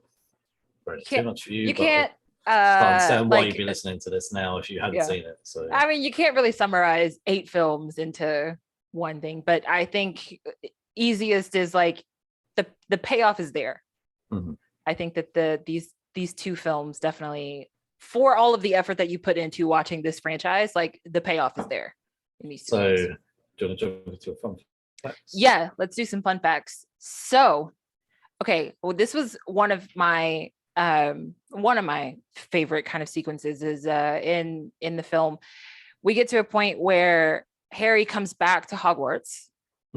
burn it too much for you. You can't understand why you'd be listening to this now if you hadn't seen it. So I mean, you can't really summarize 8 films into one thing, but I think easiest is like the payoff is there. I think that these 2 films definitely, for all of the effort that you put into watching this franchise, like, the payoff is there in these 2 films. Do you want to jump into a fun facts? Yeah, let's do some fun facts. So, okay, well, this was one of my favorite kind of sequences is in the film. We get to a point where Harry comes back to Hogwarts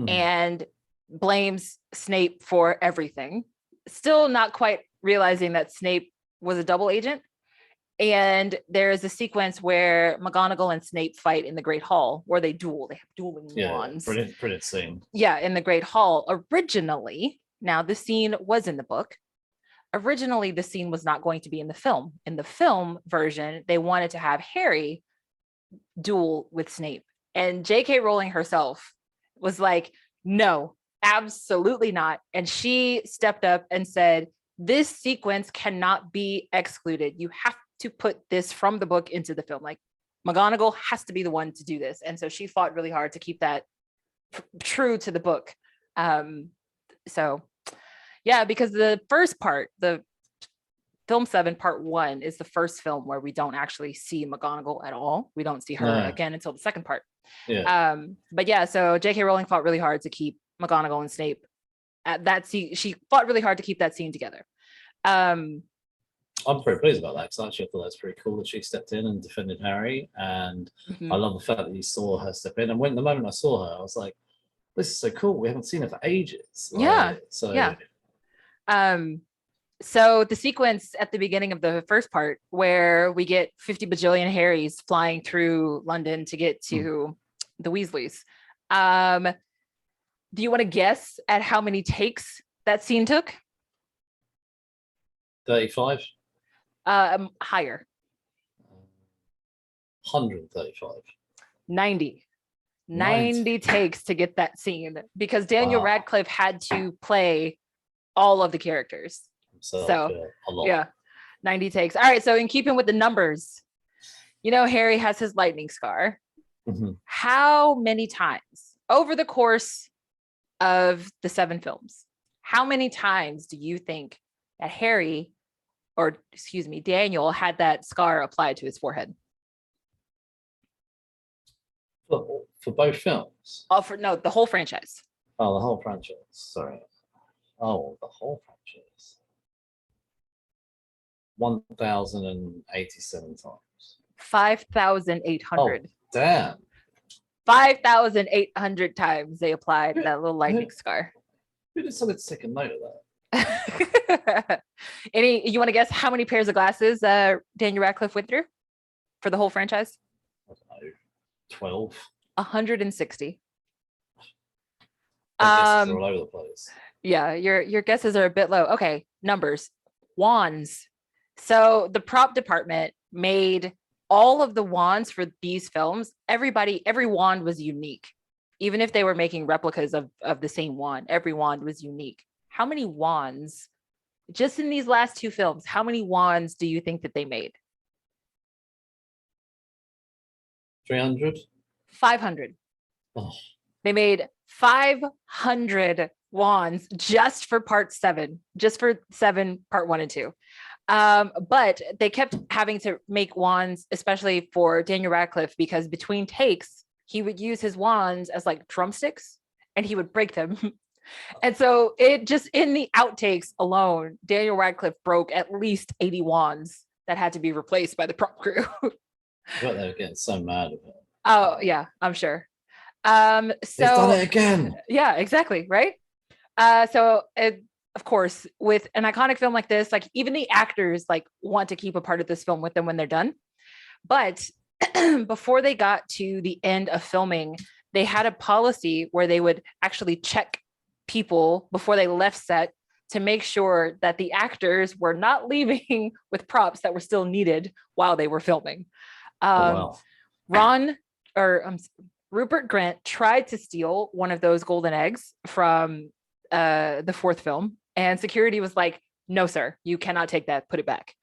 and blames Snape for everything, still not quite realizing that Snape was a double agent. And there's a sequence where McGonagall and Snape fight in the Great Hall, where they duel. They have dueling wands. Brilliant scene. In the Great Hall. Originally, now this scene was in the book. Originally, the scene was not going to be in the film. In the film version, they wanted to have Harry duel with Snape. And J.K. Rowling herself was like, no, absolutely not. And she stepped up and said, this sequence cannot be excluded. You have to put this from the book into the film. Like, McGonagall has to be the one to do this. And so she fought really hard to keep that true to the book. Because the first part, the film 7 part 1, is the first film where we don't actually see McGonagall at all. We don't see her again until the second part. So J.K. Rowling fought really hard to keep McGonagall and Snape at that scene. She fought really hard to keep that scene together. I'm pretty pleased about that, because actually I thought that's pretty cool that she stepped in and defended Harry, and I love the fact that you saw her step in. And the moment I saw her, I was like, this is so cool. We haven't seen her for ages. So the sequence at the beginning of the first part, where we get 50 bajillion Harrys flying through London to get to the Weasleys. Do you want to guess at how many takes that scene took? 35? Higher. 135. 90 takes to get that scene, because Daniel Radcliffe had to play all of the characters. So a lot. 90 takes. All right, so in keeping with the numbers, you know, Harry has his lightning scar. How many times over the course of the 7 films, how many times do you think that Daniel had that scar applied to his forehead? For both films? The whole franchise. Oh, the whole franchise. Sorry. Oh, the whole franchise. 1,087 times. 5,800. Oh, damn. 5,800 times they applied that little lightning scar. Who decided to take a note of that? You want to guess how many pairs of glasses Daniel Radcliffe went through for the whole franchise? I don't know, 12. 160. I guess all over the place. Yeah, your guesses are a bit low. Okay, numbers. Wands. So the prop department made all of the wands for these films. Every wand was unique. Even if they were making replicas of the same wand, every wand was unique. How many wands, just in these last two films, how many wands do you think that they made? 300? 500. Oh. They made 500 wands just for part 7, just for 7, part 1 and 2. But they kept having to make wands, especially for Daniel Radcliffe, because between takes, he would use his wands as like drumsticks and he would break them. And so it just, in the outtakes alone, Daniel Radcliffe broke at least 80 wands that had to be replaced by the prop crew. I bet they were getting so mad at him. Oh yeah, I'm sure. So he's done it again. Yeah, exactly. Right. Of course, with an iconic film like this, like even the actors like want to keep a part of this film with them when they're done. But before they got to the end of filming, they had a policy where they would actually check people before they left set to make sure that the actors were not leaving with props that were still needed while they were filming. Wow. Rupert Grint tried to steal one of those golden eggs from the fourth film, and security was like, no, sir, you cannot take that, put it back.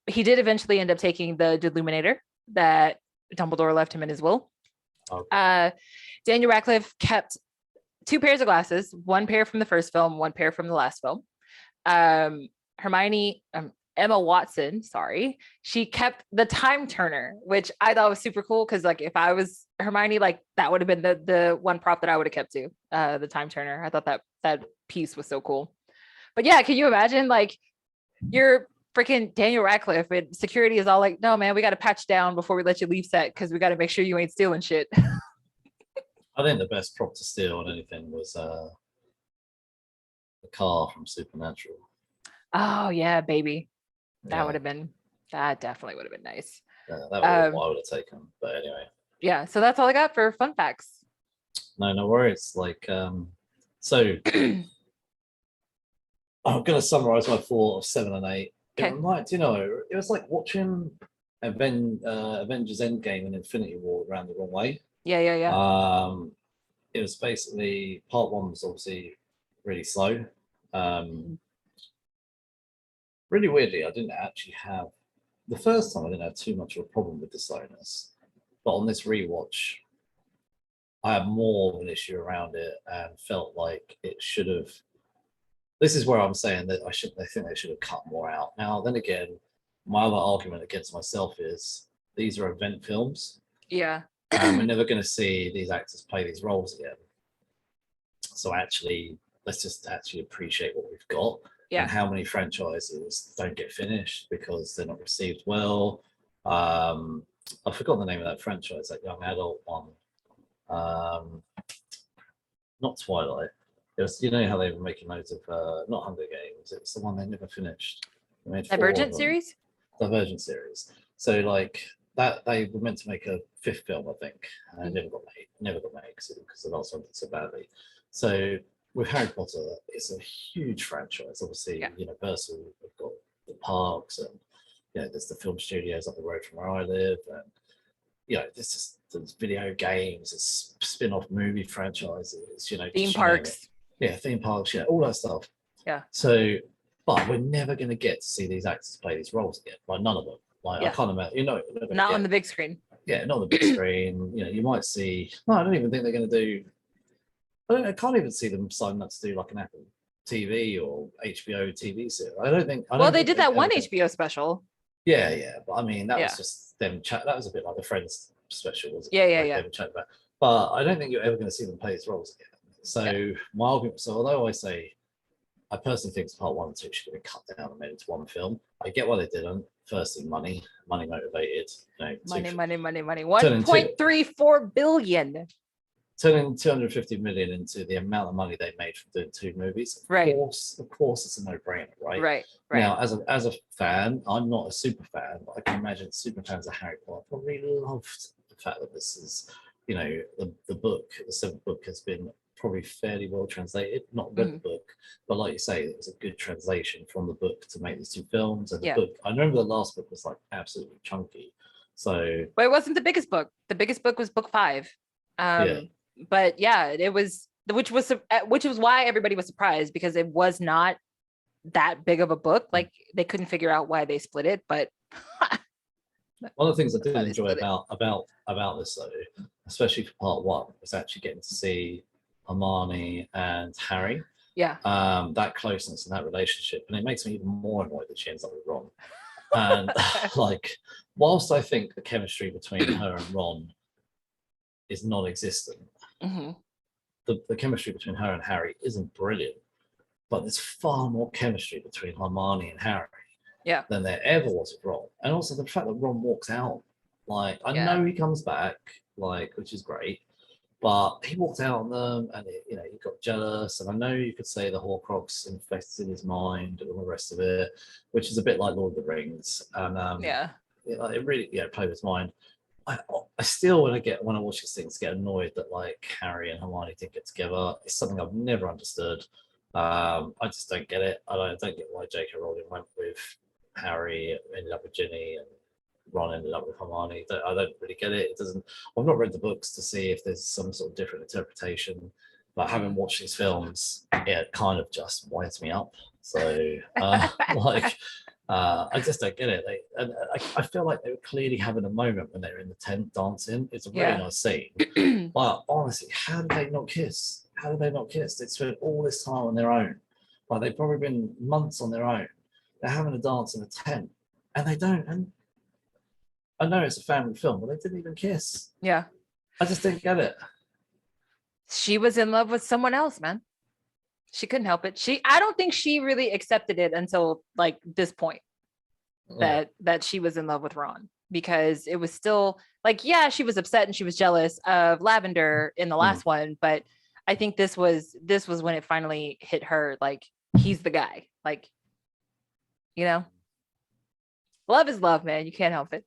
He did eventually end up taking the Deluminator that Dumbledore left him in his will. Okay. Daniel Radcliffe kept 2 pairs of glasses, 1 pair from the first film, 1 pair from the last film. Emma Watson, she kept the time turner, which I thought was super cool because like if I was Hermione, like that would have been the one prop that I would have kept too, the time turner. I thought that piece was so cool. But yeah, can you imagine like you're freaking Daniel Radcliffe and security is all like, no man, we got to patch down before we let you leave set because we got to make sure you ain't stealing shit. I think the best prop to steal on anything was the car from Supernatural. Oh yeah, baby. That definitely would have been nice. Yeah, that was what I would have taken. But anyway. Yeah, so that's all I got for fun facts. No worries. Like, so I'm gonna summarize my thought of 7 and 8. Okay. It reminded, it was like watching Avengers Endgame and Infinity War around the wrong way. Yeah. It was basically part 1 was obviously really slow. Really weirdly, I didn't actually have the first time. I didn't have too much of a problem with the slowness, but on this rewatch, I had more of an issue around it and felt like it should have. This is where I'm saying that I think they should have cut more out. Now, then again, my other argument against myself is these are event films. Yeah. We're never going to see these actors play these roles again. So actually, let's just actually appreciate what we've got. Yeah. And how many franchises don't get finished because they're not received well. I forgot the name of that franchise, that young adult one. Not Twilight. It was, how they were making loads of not Hunger Games. It's the one they never finished. Divergent series. So like that, they were meant to make a 5th film, I think, and it never got made because the last one did so badly. So with Harry Potter, it's a huge franchise. Obviously, Universal have got the parks, and there's the film studios up the road from where I live, and there's video games, it's spin-off movie franchises, theme parks. Theme parks, all that stuff. Yeah. So, but we're never going to get to see these actors play these roles again. Like none of them. Like I can't imagine. Not on the big screen. Yeah, not on the big screen. You might see. No, I don't even think they're going to do. I can't even see them signing up to do like an Apple TV or HBO TV series. They did that one HBO special. Yeah, but I mean that was just them chat. That was a bit like the Friends special, wasn't it? Yeah. Chat about. But I don't think you're ever going to see them play these roles again. So my argument. So although I say I personally think part 1 and 2 should have been cut down and made into one film. I get why they didn't. Firstly, money motivated. Money. 1.34 billion. Turning 250 million into the amount of money they made from doing 2 movies. Right. Of course, it's a no-brainer, right? Right. Now, as a fan, I'm not a super fan, but I can imagine super fans of Harry Potter probably loved the fact that this is, the book, the 7th book has been probably fairly well translated. Not read the book, but like you say, it was a good translation from the book to make these 2 films. And the book, I remember the last book was like absolutely chunky. So, but it wasn't the biggest book. The biggest book was book 5. But yeah, it was, which was why everybody was surprised, because it was not that big of a book. Like, they couldn't figure out why they split it. But one of the things I did enjoy about this, though, especially for part 1, was actually getting to see Hermione and Harry. Yeah. That closeness and that relationship, and it makes me even more annoyed that she ends up with Ron. And like, whilst I think the chemistry between her and Ron is non-existent, the chemistry between her and Harry isn't brilliant, but there's far more chemistry between Hermione and Harry than there ever was with Ron. And also the fact that Ron walks out, like, I know he comes back, like, which is great, but he walked out on them, and he got jealous. And I know you could say the Horcrux infested his mind and all the rest of it, which is a bit like Lord of the Rings. And it really played with his mind. I still, when I watch these things, get annoyed that like Harry and Hermione didn't get together. It's something I've never understood. I just don't get it. I don't get why J.K. Rowling went with Harry, ended up with Ginny, and Ron ended up with Hermione. I don't really get it. It doesn't. I've not read the books to see if there's some sort of different interpretation. But having watched these films, it kind of just winds me up. So I just don't get it. I feel like they were clearly having a moment when they were in the tent dancing. It's a really nice scene. But honestly, how did they not kiss? They spent all this time on their own. Like, they've probably been months on their own. They're having a dance in a tent, and they don't. And I know it's a family film, but they didn't even kiss. Yeah. I just didn't get it. She was in love with someone else, man. She couldn't help it. I don't think she really accepted it until like this point that she was in love with Ron, because it was still like, she was upset and she was jealous of Lavender in the last one, but I think this was when it finally hit her, like, he's the guy. Like, love is love, man. You can't help it.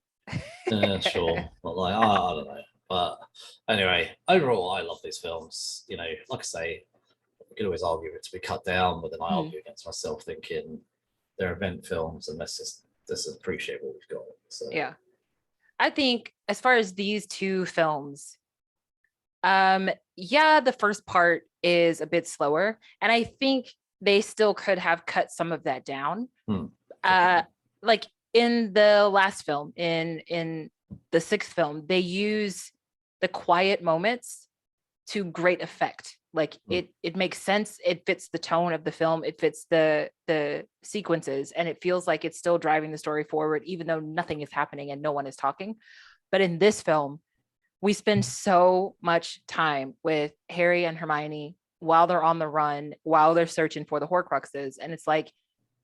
Sure. But like, I don't know. But anyway, overall, I love these films. Like I say, I could always argue it to be cut down, but then I argue against myself, thinking they're event films, and let's just appreciate what we've got. So I think as far as these 2 films, the first part is a bit slower, and I think they still could have cut some of that down. Like in the last film, in the 6th film, they use the quiet moments to great effect. Like it makes sense. It fits the tone of the film. It fits the sequences, and it feels like it's still driving the story forward, even though nothing is happening and no one is talking. But in this film, we spend so much time with Harry and Hermione while they're on the run, while they're searching for the Horcruxes. And it's like,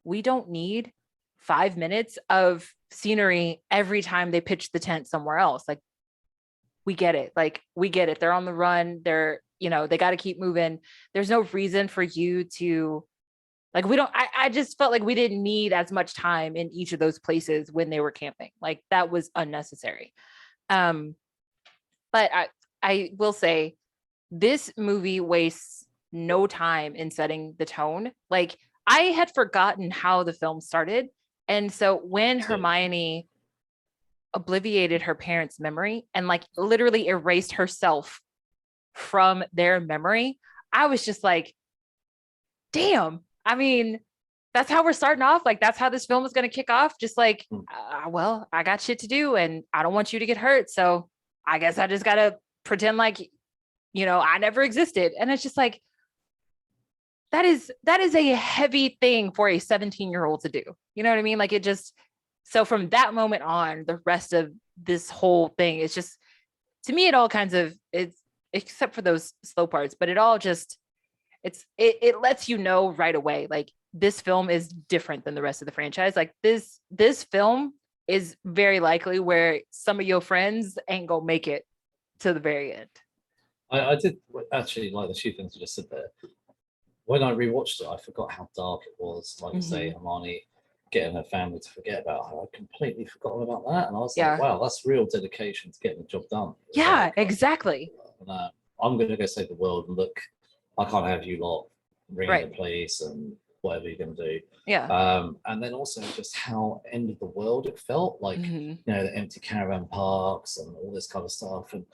we don't need 5 minutes of scenery every time they pitch the tent somewhere else. Like, we get it. They're on the run. They're, they got to keep moving. There's no reason for you to, like, I just felt like we didn't need as much time in each of those places when they were camping. Like, that was unnecessary. But I will say, this movie wastes no time in setting the tone. Like, I had forgotten how the film started. And so when Hermione obliviated her parents' memory and like literally erased herself from their memory, I was just like, damn. I mean, that's how we're starting off. Like, that's how this film is going to kick off. Just like, well, I got shit to do and I don't want you to get hurt. So I guess I just got to pretend like, I never existed. And it's just like, that is a heavy thing for a 17-year-old to do. You know what I mean? Like, it just, so from that moment on, the rest of this whole thing is just, to me, it all kinds of, it's, except for those slow parts, but it all just, it lets you know right away, like this film is different than the rest of the franchise. Like this film is very likely where some of your friends ain't gonna make it to the very end. I did actually like the few things you just said there. When I rewatched it, I forgot how dark it was. Like you say, Hermione getting her family to forget about her. I completely forgotten about that. And I was like, wow, that's real dedication to getting the job done. Yeah, like, exactly. I'm going to go save the world, and look, I can't have you lot ringing the police and whatever you're going to do. Yeah. And then also just how end of the world it felt, like, you know, the empty caravan parks and all this kind of stuff. And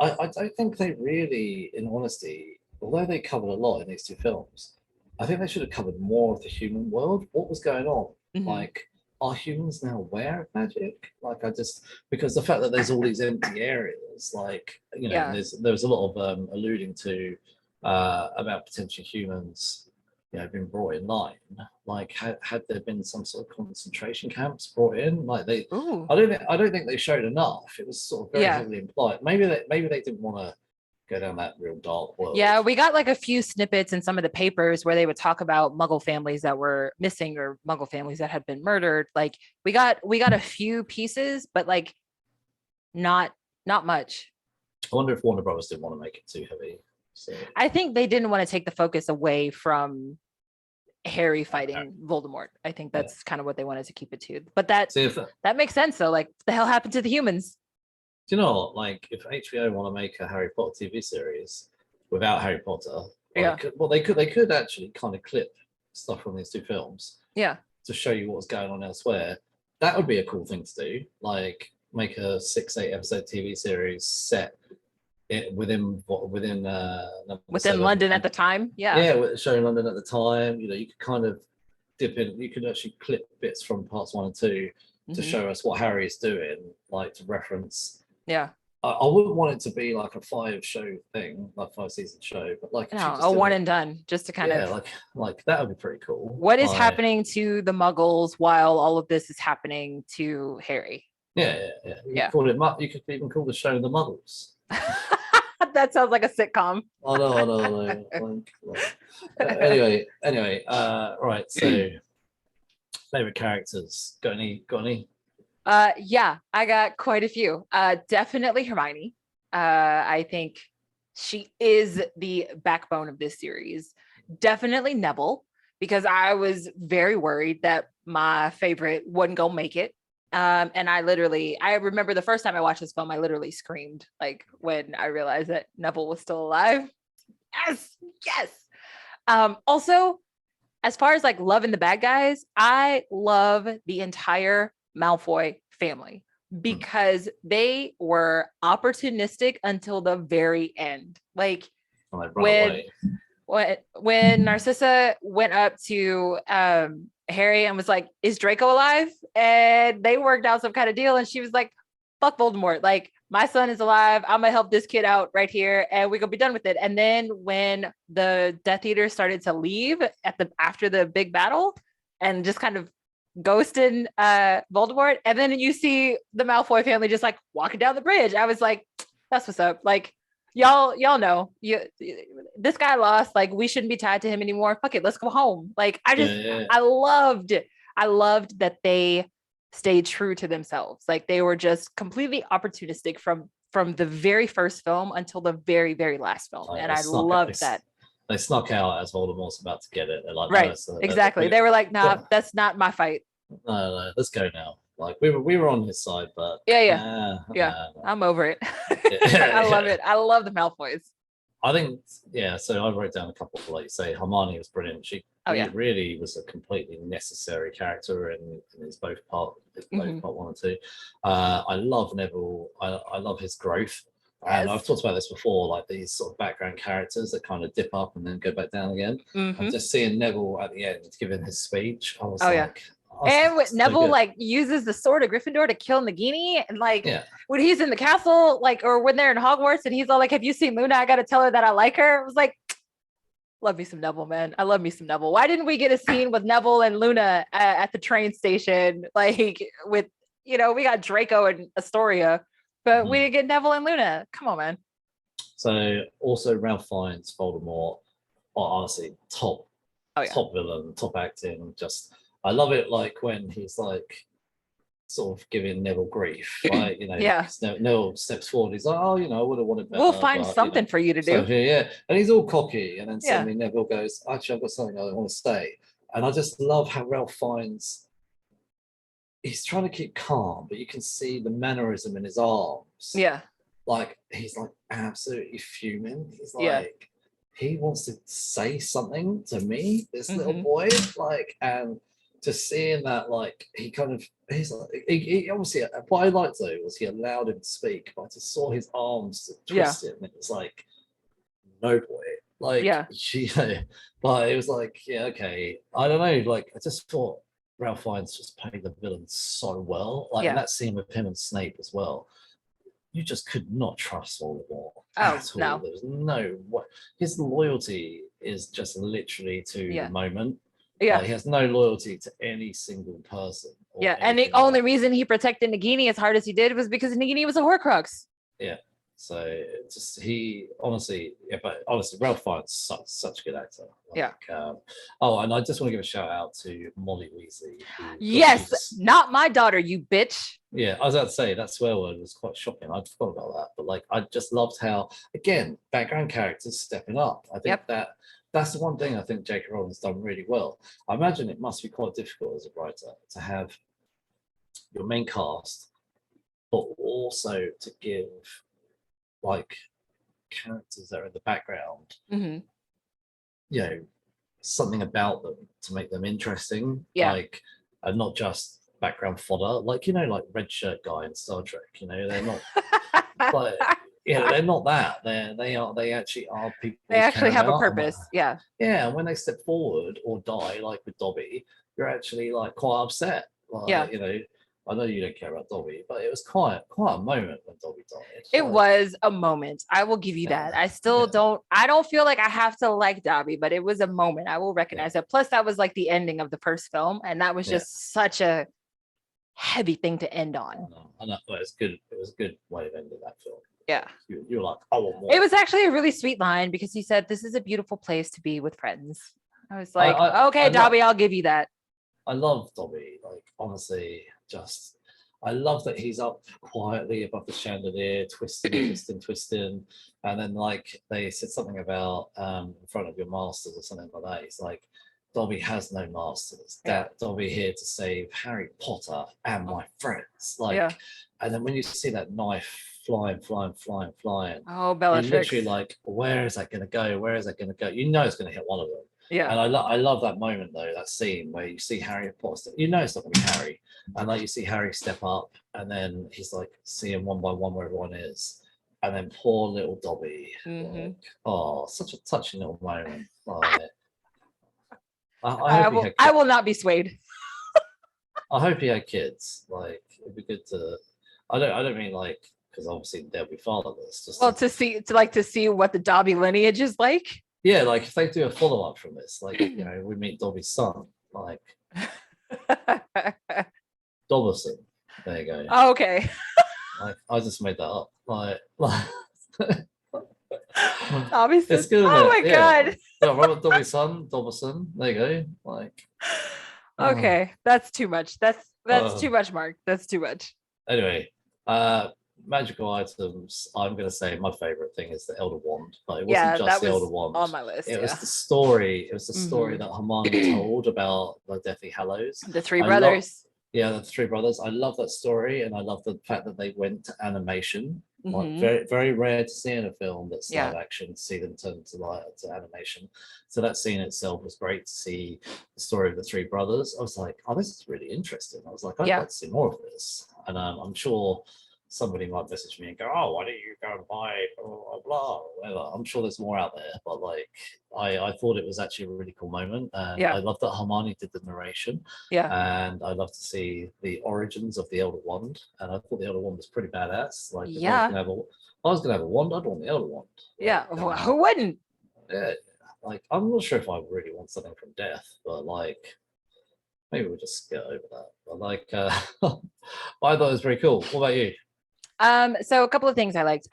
I don't think they really, in honesty, although they covered a lot in these two films, I think they should have covered more of the human world. What was going on? Like, are humans now aware of magic? Like, because the fact that there's all these empty areas, like, you know, there's a lot of alluding to about potential humans, you know, being brought in line. Like, had there been some sort of concentration camps brought in? Like, I don't think they showed enough. It was sort of very heavily implied. Maybe they didn't want to go down that real dark world. Yeah, we got like a few snippets in some of the papers where they would talk about Muggle families that were missing or Muggle families that had been murdered. Like we got a few pieces, but like not much. I wonder if Warner Brothers didn't want to make it too heavy. So I think they didn't want to take the focus away from Harry fighting Voldemort. I think that's kind of what they wanted to keep it to. But that makes sense though. Like, what the hell happened to the humans? Do you know, like, if HBO want to make a Harry Potter TV series without Harry Potter, they could actually kind of clip stuff from these two films, to show you what's going on elsewhere. That would be a cool thing to do. Like, make a 6-8 episode TV series set within London at the time. Showing London at the time. You know, you could kind of dip in. You could actually clip bits from parts 1 and 2 to show us what Harry is doing, like to reference. I wouldn't want it to be like a 5-show thing, like 5-season show, but like a one and done, just to kind of like that would be pretty cool. What is happening to the Muggles while all of this is happening to Harry? You could even call the show The Muggles. That sounds like a sitcom. I know. Anyway, right. So, favorite characters? Got any? I got quite a few. Definitely Hermione. I think she is the backbone of this series. Definitely Neville, because I was very worried that my favorite wasn't gonna make it. And I remember the first time I watched this film, I literally screamed, like, when I realized that Neville was still alive. Yes. Also, as far as like loving the bad guys, I love the entire Malfoy family because they were opportunistic until the very end. Like when Narcissa went up to Harry and was like, "Is Draco alive?" And they worked out some kind of deal, and she was like, "Fuck Voldemort! Like, my son is alive. I'm gonna help this kid out right here, and we're gonna be done with it." And then when the Death Eaters started to leave after the big battle, and just kind of ghosting Voldemort, and then you see the Malfoy family just like walking down the bridge, I was like, "That's what's up." Like, y'all know this guy lost. Like, we shouldn't be tied to him anymore. Fuck it, let's go home. Like, I loved that they stayed true to themselves. Like, they were just completely opportunistic from the very first film until the very, very last film. And I loved that. They snuck out as Voldemort's about to get it. They're like, right, exactly. They were like, "Nah, that's not my fight. No, let's go now." Like, we were on his side, but I'm over it. I love it. I love the Malfoys. I think, so I wrote down a couple, like you say. Hermione was brilliant. She really was a completely necessary character in his both part 1 and 2. I love Neville. I love his growth. And I've talked about this before, like these sort of background characters that kind of dip up and then go back down again. And just seeing Neville at the end giving his speech, I was and Neville like uses the sword of Gryffindor to kill Nagini, and like when he's in the castle, like, or when they're in Hogwarts, and he's all like, "Have you seen Luna? I gotta tell her that I like her." It was like, love me some Neville, man. I love me some Neville. Why didn't we get a scene with Neville and Luna at the train station? Like, with, we got Draco and Astoria, but we didn't get Neville and Luna. Come on, man. So also Ralph Fiennes Voldemort. honestly, top Oh yeah. top villain, top acting. Just I love it. Like when he's like sort of giving Neville grief, right? Yeah. because Neville steps forward. He's like, oh, I would have wanted better. We'll find but, something for you to so do. yeah, and he's all cocky, and then Yeah. suddenly Neville goes, actually, I've got something I want to say, and I just love how Ralph Fiennes. He's trying to keep calm, but you can see the mannerism in his arms. Yeah. Like he's like absolutely fuming. He's Yeah. like he wants to say something to me, this little Mhm. boy. Like, and just seeing that, like he's like he obviously what I liked though was he allowed him to speak, but I just saw his arms twisting. And it was like, no boy. Like Yeah. but it was like, yeah, okay. I don't know. Like I just thought Ralph Fiennes just played the villain so well. Like in Yeah. that scene with him and Snape as well. You just could not trust Voldemort Oh, at all. no. There was no what his loyalty is just literally to Yeah. the moment. Yeah. Like, he has no loyalty to any single person. Or Yeah. And the anything only like reason he protected Nagini as hard as he did was because Nagini was a Horcrux. Yeah. So just he honestly, yeah, but honestly, Ralph Fiennes such a good actor. Yeah. Oh, and I just want to give a shout out to Molly Weasley. Yes, not my daughter, you bitch. Yeah, I was about to say that swear word was quite shocking. I'd forgot about that, but like I just loved how, again, background characters stepping up. I think that's the one thing I think J.K. Rowling's done really well. I imagine it must be quite difficult as a writer to have your main cast, but also to give like characters that are in the background, something about them to make them interesting. Yeah. Like, and not just background fodder. Like, like Red Shirt guy in Star Trek, they're not but they're not that. They actually are people. They actually have a purpose. Yeah. Yeah, and when they step forward or die, like with Dobby, you're actually like quite upset. Like, I know you don't care about Dobby, but it was quite a moment when Dobby died. It was a moment. I will give you that. I still don't feel like I have to like Dobby, but it was a moment. I will recognize that. Plus, that was like the ending of the first film, and that was just such a heavy thing to end on. I know. Well, it's good. It was a good way of ending that film. Yeah. You're like, I want more. It was actually a really sweet line because he said, "This is a beautiful place to be with friends." I was like, okay, Dobby, I'll give you that. I love Dobby. Like, honestly, I love that he's up quietly above the chandelier, twisting. And then, like, they said something about in front of your masters or something like that. He's like, Dobby has no masters. Dobby here to save Harry Potter and my friends. Like, and then when you see that knife flying. Oh, Bellatrix. You're literally like, where is that going to go? Where is that going to go? You know it's going to hit one of them. Yeah. And I love that moment though, that scene where you see Harry Potter. It's not going to be Harry, and like you see Harry step up, and then he's like seeing one by one where everyone is, and then poor little Dobby. Like, such a touching little moment. Like, I will not be swayed. I hope he had kids. Like, it'd be good to. I don't mean like, because obviously they'll be fatherless. Just to see what the Dobby lineage is like. Yeah, like if they do a follow-up from this, like, we meet Dobby's son, like Dobberson. There you go. Oh, okay. Like, I just made that up. Like Obviously. It's good. Oh my god. Robert Dobby's son, Dobberson. There you go. Like, okay, that's too much. That's too much, Mark. That's too much. Anyway, magical items. I'm going to say my favorite thing is the Elder Wand, but it wasn't just the Elder Wand on my list. It was the story. It was the story that Hermione told about the Deathly Hallows. The three brothers. The three brothers. I love that story, and I love the fact that they went to animation. Like, very, very rare to see in a film that's live action, to see them turn to animation. So that scene itself was great to see the story of the three brothers. I was like, oh, this is really interesting. I was like, I'd like to see more of this. And I'm sure somebody might message me and go, oh, why don't you go and buy blah, blah, blah, whatever. I'm sure there's more out there, but like, I thought it was actually a really cool moment. And I love that Hermione did the narration. Yeah. And I love to see the origins of the Elder Wand. And I thought the Elder Wand was pretty badass. Like, if I was gonna have a wand, I'd want the Elder Wand. Like, who wouldn't? Yeah. Like, I'm not sure if I really want something from death, but like, maybe we'll just get over that. But like, I thought it was very cool. What about you? So a couple of things I liked.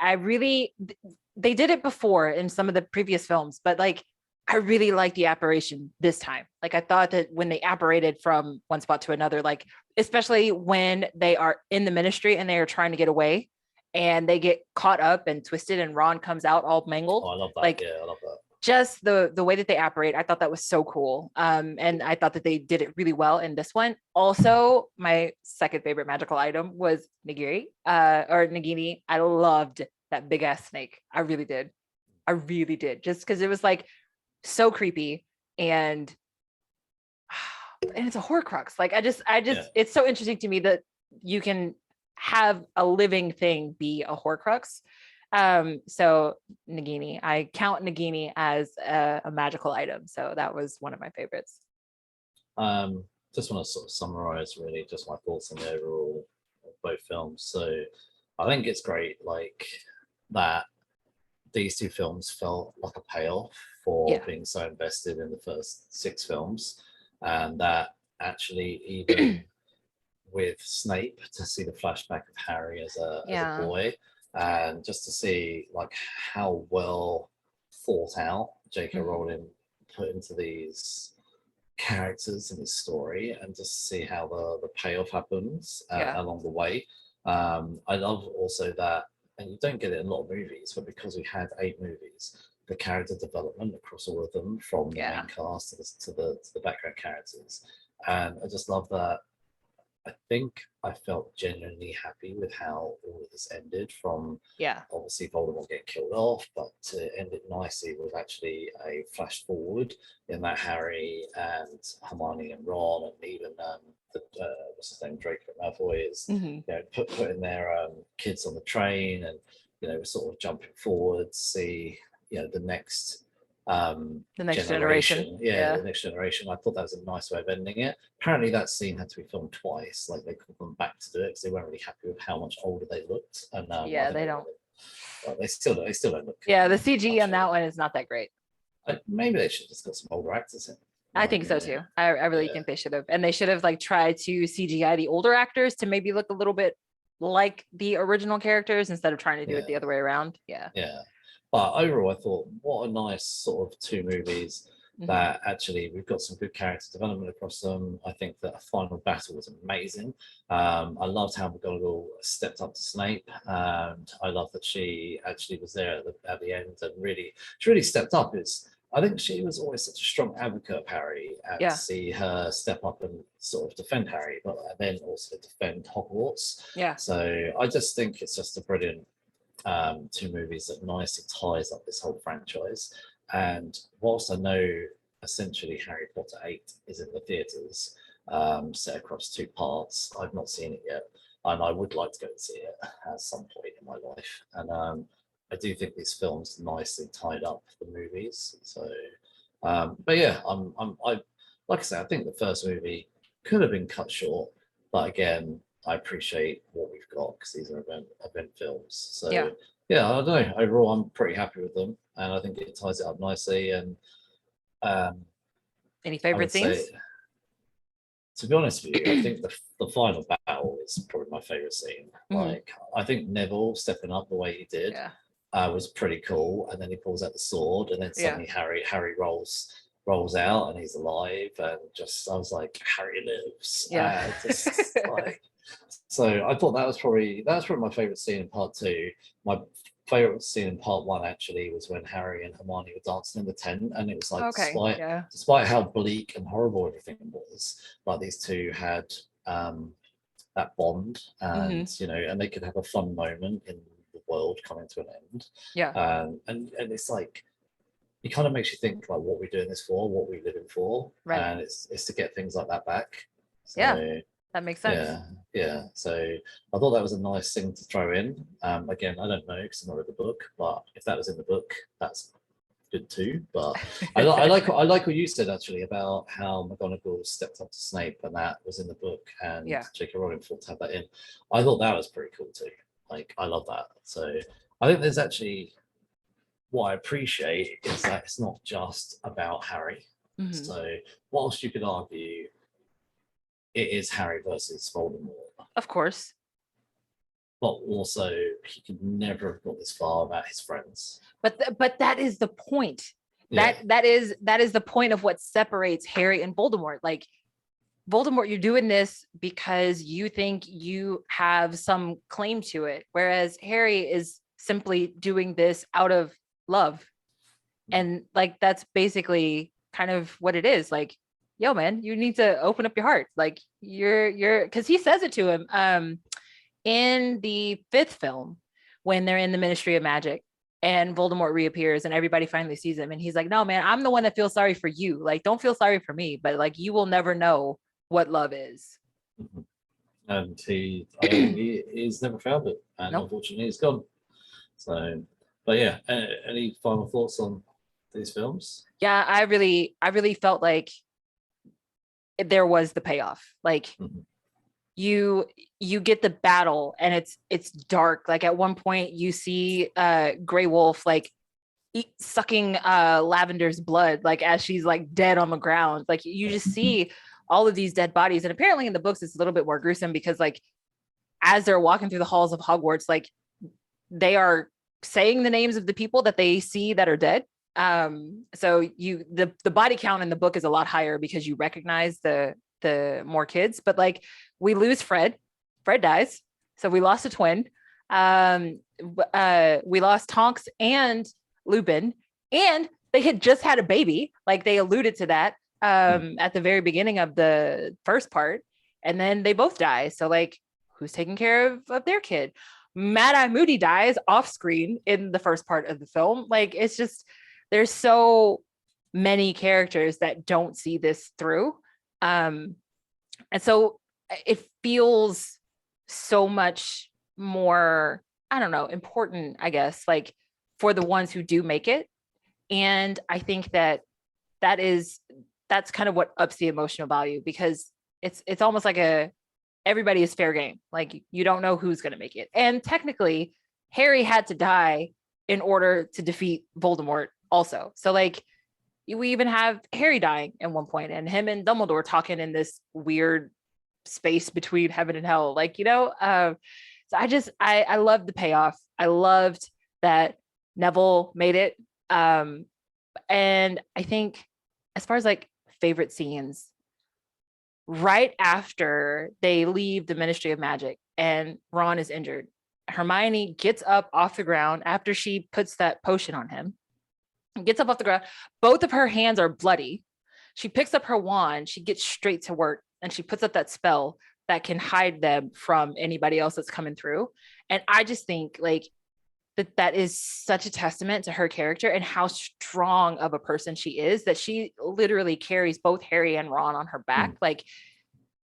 They did it before in some of the previous films, but like I really like the apparition this time. Like I thought that when they apparated from one spot to another, like especially when they are in the ministry and they are trying to get away and they get caught up and twisted and Ron comes out all mangled. Oh, I love that. Like, yeah, I love that. Just the way that they apparate, I thought that was so cool. And I thought that they did it really well in this one. Also, my second favorite magical item was Nagiri or Nagini. I loved that big ass snake. I really did. Just because it was like so creepy and it's a Horcrux. Like I just it's so interesting to me that you can have a living thing be a Horcrux. So Nagini, I count Nagini as a magical item. So that was one of my favorites. Just want to sort of summarize really just my thoughts on the overall of both films. So I think it's great like that these two films felt like a payoff for being so invested in the first 6 films, and that actually even with Snape to see the flashback of Harry as a boy, and just to see like how well thought out J.K. Rowling put into these characters in his story, and just see how the payoff happens along the way. I love also that, and you don't get it in a lot of movies, but because we had 8 movies, the character development across all of them, from the main cast to the background characters, and I just love that. I think I felt genuinely happy with how all of this ended, from obviously Voldemort getting killed off, but to end it nicely with actually a flash forward in that Harry and Hermione and Ron and even what's his name, Draco Malfoy is putting their kids on the train, and we're sort of jumping forward, see the next generation. The next generation. I thought that was a nice way of ending it. Apparently that scene had to be filmed twice, like they called them back to do it because they weren't really happy with how much older they looked. And they don't they still don't look. The CG on that one is not that great. Maybe they should have just got some older actors in. I think so too. I really think they should have, and they should have like tried to CGI the older actors to maybe look a little bit like the original characters instead of trying to do it the other way around. But overall, I thought, what a nice sort of 2 movies that actually we've got some good character development across them. I think that a final battle was amazing. I loved how McGonagall stepped up to Snape, and I love that she actually was there at the end and she really stepped up. I think she was always such a strong advocate of Harry, and to see her step up and sort of defend Harry, but then also defend Hogwarts. So I just think it's just a brilliant 2 movies that nicely ties up this whole franchise. And whilst I know essentially Harry Potter 8 is in the theatres, set across 2 parts, I've not seen it yet, and I would like to go and see it at some point in my life. And I do think these films nicely tied up the movies. So, but yeah, I like I said, I think the first movie could have been cut short, but again, I appreciate what we've got because these are event films. So I don't know. Overall, I'm pretty happy with them, and I think it ties it up nicely. And any favorite scenes? To be honest with you, I think the final battle is probably my favorite scene. Like I think Neville stepping up the way he did was pretty cool, and then he pulls out the sword, and then suddenly Harry rolls out and he's alive, and just I was like, Harry lives. So I thought that was probably my favorite scene in part 2. My favorite scene in part 1 actually was when Harry and Hermione were dancing in the tent, and it was like despite how bleak and horrible everything was, like these 2 had that bond, and and they could have a fun moment in the world coming to an end. And it's like, it kind of makes you think like what we're doing this for, what we're living for, and it's to get things like that back. So, that makes sense. So I thought that was a nice thing to throw in. Again, I don't know because I've not read the book, but if that was in the book, that's good too. But I like what you said actually about how McGonagall stepped up to Snape, and that was in the book, and J.K. Rowling thought to have that in. I thought that was pretty cool too. Like I love that. So I think there's actually, what I appreciate is that it's not just about Harry. So whilst you could argue it is Harry versus Voldemort, of course, but also he could never have got this far about his friends. But that is the point. that is the point of what separates Harry and Voldemort. Like, Voldemort, you're doing this because you think you have some claim to it, whereas Harry is simply doing this out of love. And like, that's basically kind of what it is. Like, yo, man, you need to open up your heart. Like, you're because he says it to him in the 5th film when they're in the Ministry of Magic and Voldemort reappears and everybody finally sees him, and he's like, no, man, I'm the one that feels sorry for you. Like, don't feel sorry for me, but like, you will never know what love is. And he's never found it, and unfortunately he's gone. So, but yeah, any final thoughts on these films? Yeah, I really felt like there was the payoff. Like, you get the battle and it's dark. Like, at one point you see Grey Wolf like sucking Lavender's blood, like as she's like dead on the ground. Like, you just see all of these dead bodies. And apparently in the books it's a little bit more gruesome, because like as they're walking through the halls of Hogwarts, like they are saying the names of the people that they see that are dead. So the body count in the book is a lot higher because you recognize the more kids. But like, we lose Fred dies, so we lost a twin. We lost Tonks and Lupin, and they had just had a baby. Like, they alluded to that at the very beginning of the first part, and then they both die. So like, who's taking care of their kid? Mad Eye Moody dies off screen in the first part of the film. Like, it's just, there's so many characters that don't see this through. And so it feels so much more, I don't know, important, I guess, like for the ones who do make it. And I think that's kind of what ups the emotional value, because it's almost like everybody is fair game. Like, you don't know who's going to make it. And technically Harry had to die in order to defeat Voldemort also. So like, we even have Harry dying at one point, and him and Dumbledore talking in this weird space between heaven and hell. Like, so I loved the payoff. I loved that Neville made it. And I think as far as like favorite scenes, right after they leave the Ministry of Magic and Ron is injured, Hermione gets up off the ground after she puts that potion on him, gets up off the ground. Both of her hands are bloody. She picks up her wand, she gets straight to work, and she puts up that spell that can hide them from anybody else that's coming through. And I just think like that is such a testament to her character and how strong of a person she is, that she literally carries both Harry and Ron on her back. Like,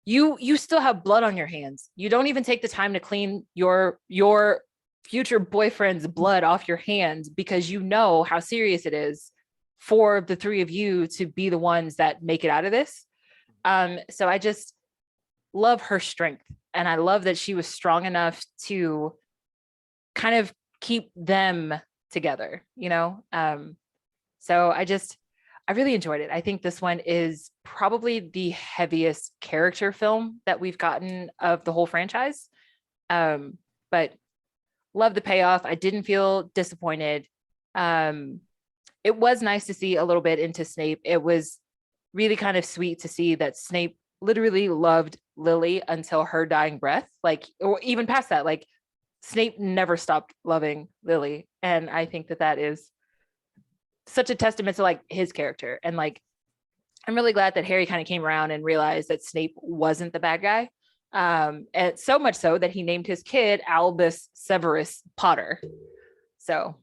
you still have blood on your hands. You don't even take the time to clean your future boyfriend's blood off your hands, because you know how serious it is for the three of you to be the ones that make it out of this. So I just love her strength, and I love that she was strong enough to kind of keep them together, so I really enjoyed it. I think this one is probably the heaviest character film that we've gotten of the whole franchise. But love the payoff. I didn't feel disappointed. It was nice to see a little bit into Snape. It was really kind of sweet to see that Snape literally loved Lily until her dying breath, like, or even past that. Like, Snape never stopped loving Lily. And I think that is such a testament to like his character. And like, I'm really glad that Harry kind of came around and realized that Snape wasn't the bad guy. And so much so that he named his kid Albus Severus Potter. So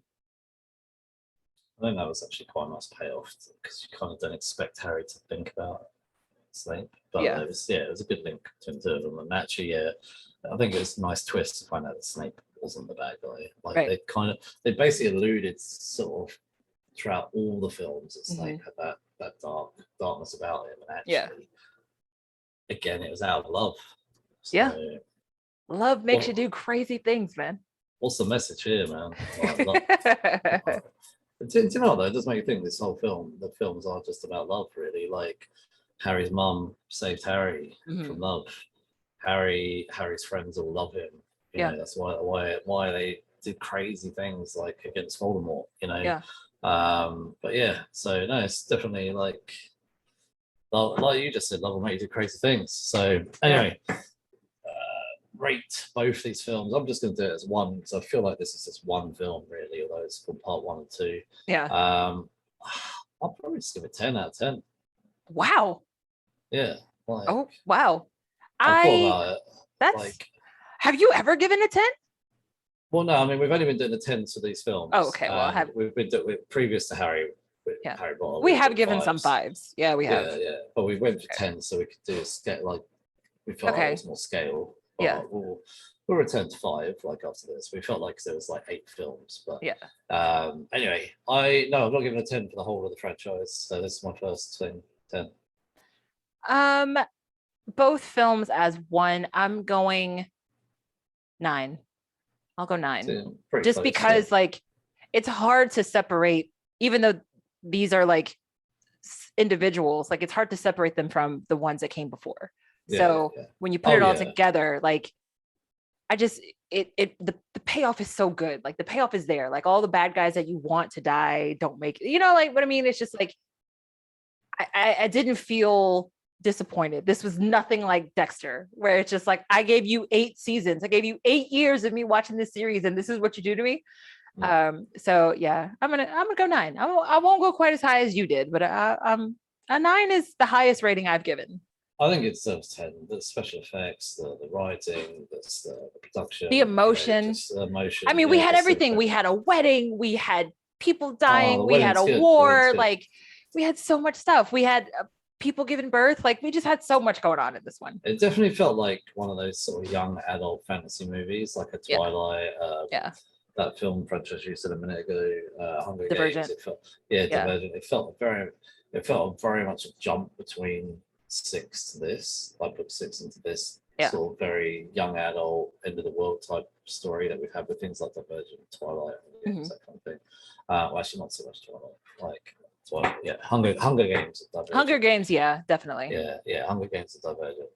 I think that was actually quite a nice payoff, because you kind of don't expect Harry to think about Snape. But it was a good link between the two of them. And actually, I think it was a nice twist to find out that Snape wasn't the bad guy. Like, they basically alluded sort of throughout all the films that Snape had that darkness about him, and actually, again, it was out of love. So, love makes you do crazy things, man. What's the message here, man? Do you know, though, it does make you think this whole film, the films are just about love, really. Like, Harry's mum saved Harry from love. Harry's friends all love him. You know, that's why did crazy things like against Voldemort, you know. Yeah. But yeah, so no, it's definitely like you just said, love will make you do crazy things. So anyway, rate both these films. I'm just going to do it as one because I feel like this is just one film really, although it's called part 1 and 2. Yeah. I'll probably just give it 10 out of 10. Wow. Yeah. Like, Oh wow. I thought about it. That's like, have you ever given a 10? Well, no, I mean we've only been doing the 10s for these films. Oh, okay. Well, we've been doing previous to Harry. Yeah. Harry Potter. We have given some 5s. Yeah, we have. Yeah. But we went for 10 so we could do a scale, like we felt like it was more scale. But Yeah. We'll return to 5 like after this. We felt like there was like 8 films, but yeah. Anyway, I'm not giving a 10 for the whole of the franchise. So this is my first thing. 10. Both films as one. I'm going 9. I'll go 9. Just close, because like it's hard to separate, even though these are like individuals, like it's hard to separate them from the ones that came before. When you put it all together, like I just the payoff is so good. Like the payoff is there. Like all the bad guys that you want to die don't make it. You know, like what I mean? It's just like I didn't feel disappointed. This was nothing like Dexter, where it's just like I gave you 8 seasons. I gave you 8 years of me watching this series, and this is what you do to me. So yeah, I'm gonna go 9. I won't go quite as high as you did, but a 9 is the highest rating I've given. I think it deserves 10. The special effects, the writing, the production, the emotion. Emotion. I mean, we had everything. We had a wedding. We had people dying. We had a war. Like we had so much stuff. We had people giving birth. Like we just had so much going on in this one. It definitely felt like one of those sort of young adult fantasy movies, like a Twilight. That film franchise you said a minute ago, Hunger Games. It felt, Divergent. It felt very much a jump between 6 to this, like book 6 into this sort of very young adult end of the world type story that we've had with things like Divergent, Twilight, that kind of thing. Well, actually, not so much Twilight, like Hunger Games. Hunger Games, definitely. Yeah, Hunger Games are Divergent.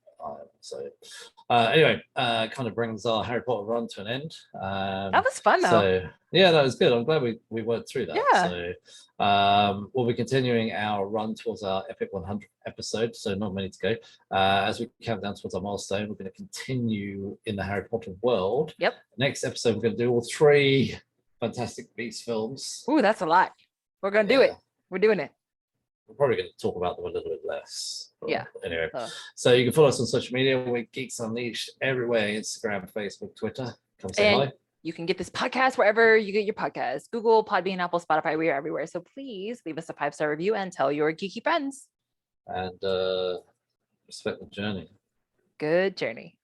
Anyway, kind of brings our Harry Potter run to an end. That was fun though. So yeah, that was good. I'm glad we worked through that. So we'll be continuing our run towards our epic 100th episode. So not many to go. As we count down towards our milestone, we're going to continue in the Harry Potter world. Yep. Next episode, we're going to do all 3 Fantastic Beasts films. Ooh, that's a lot. We're going to do it. We're doing it. We're probably going to talk about them a little bit less. Anyway, Oh. So you can follow us on social media. We're Geeks Unleashed everywhere: Instagram, Facebook, Twitter. Come say hi. You can get this podcast wherever you get your podcasts: Google, Podbean, Apple, Spotify. We are everywhere. So please leave us a 5-star review and tell your geeky friends. And respect the journey. Good journey.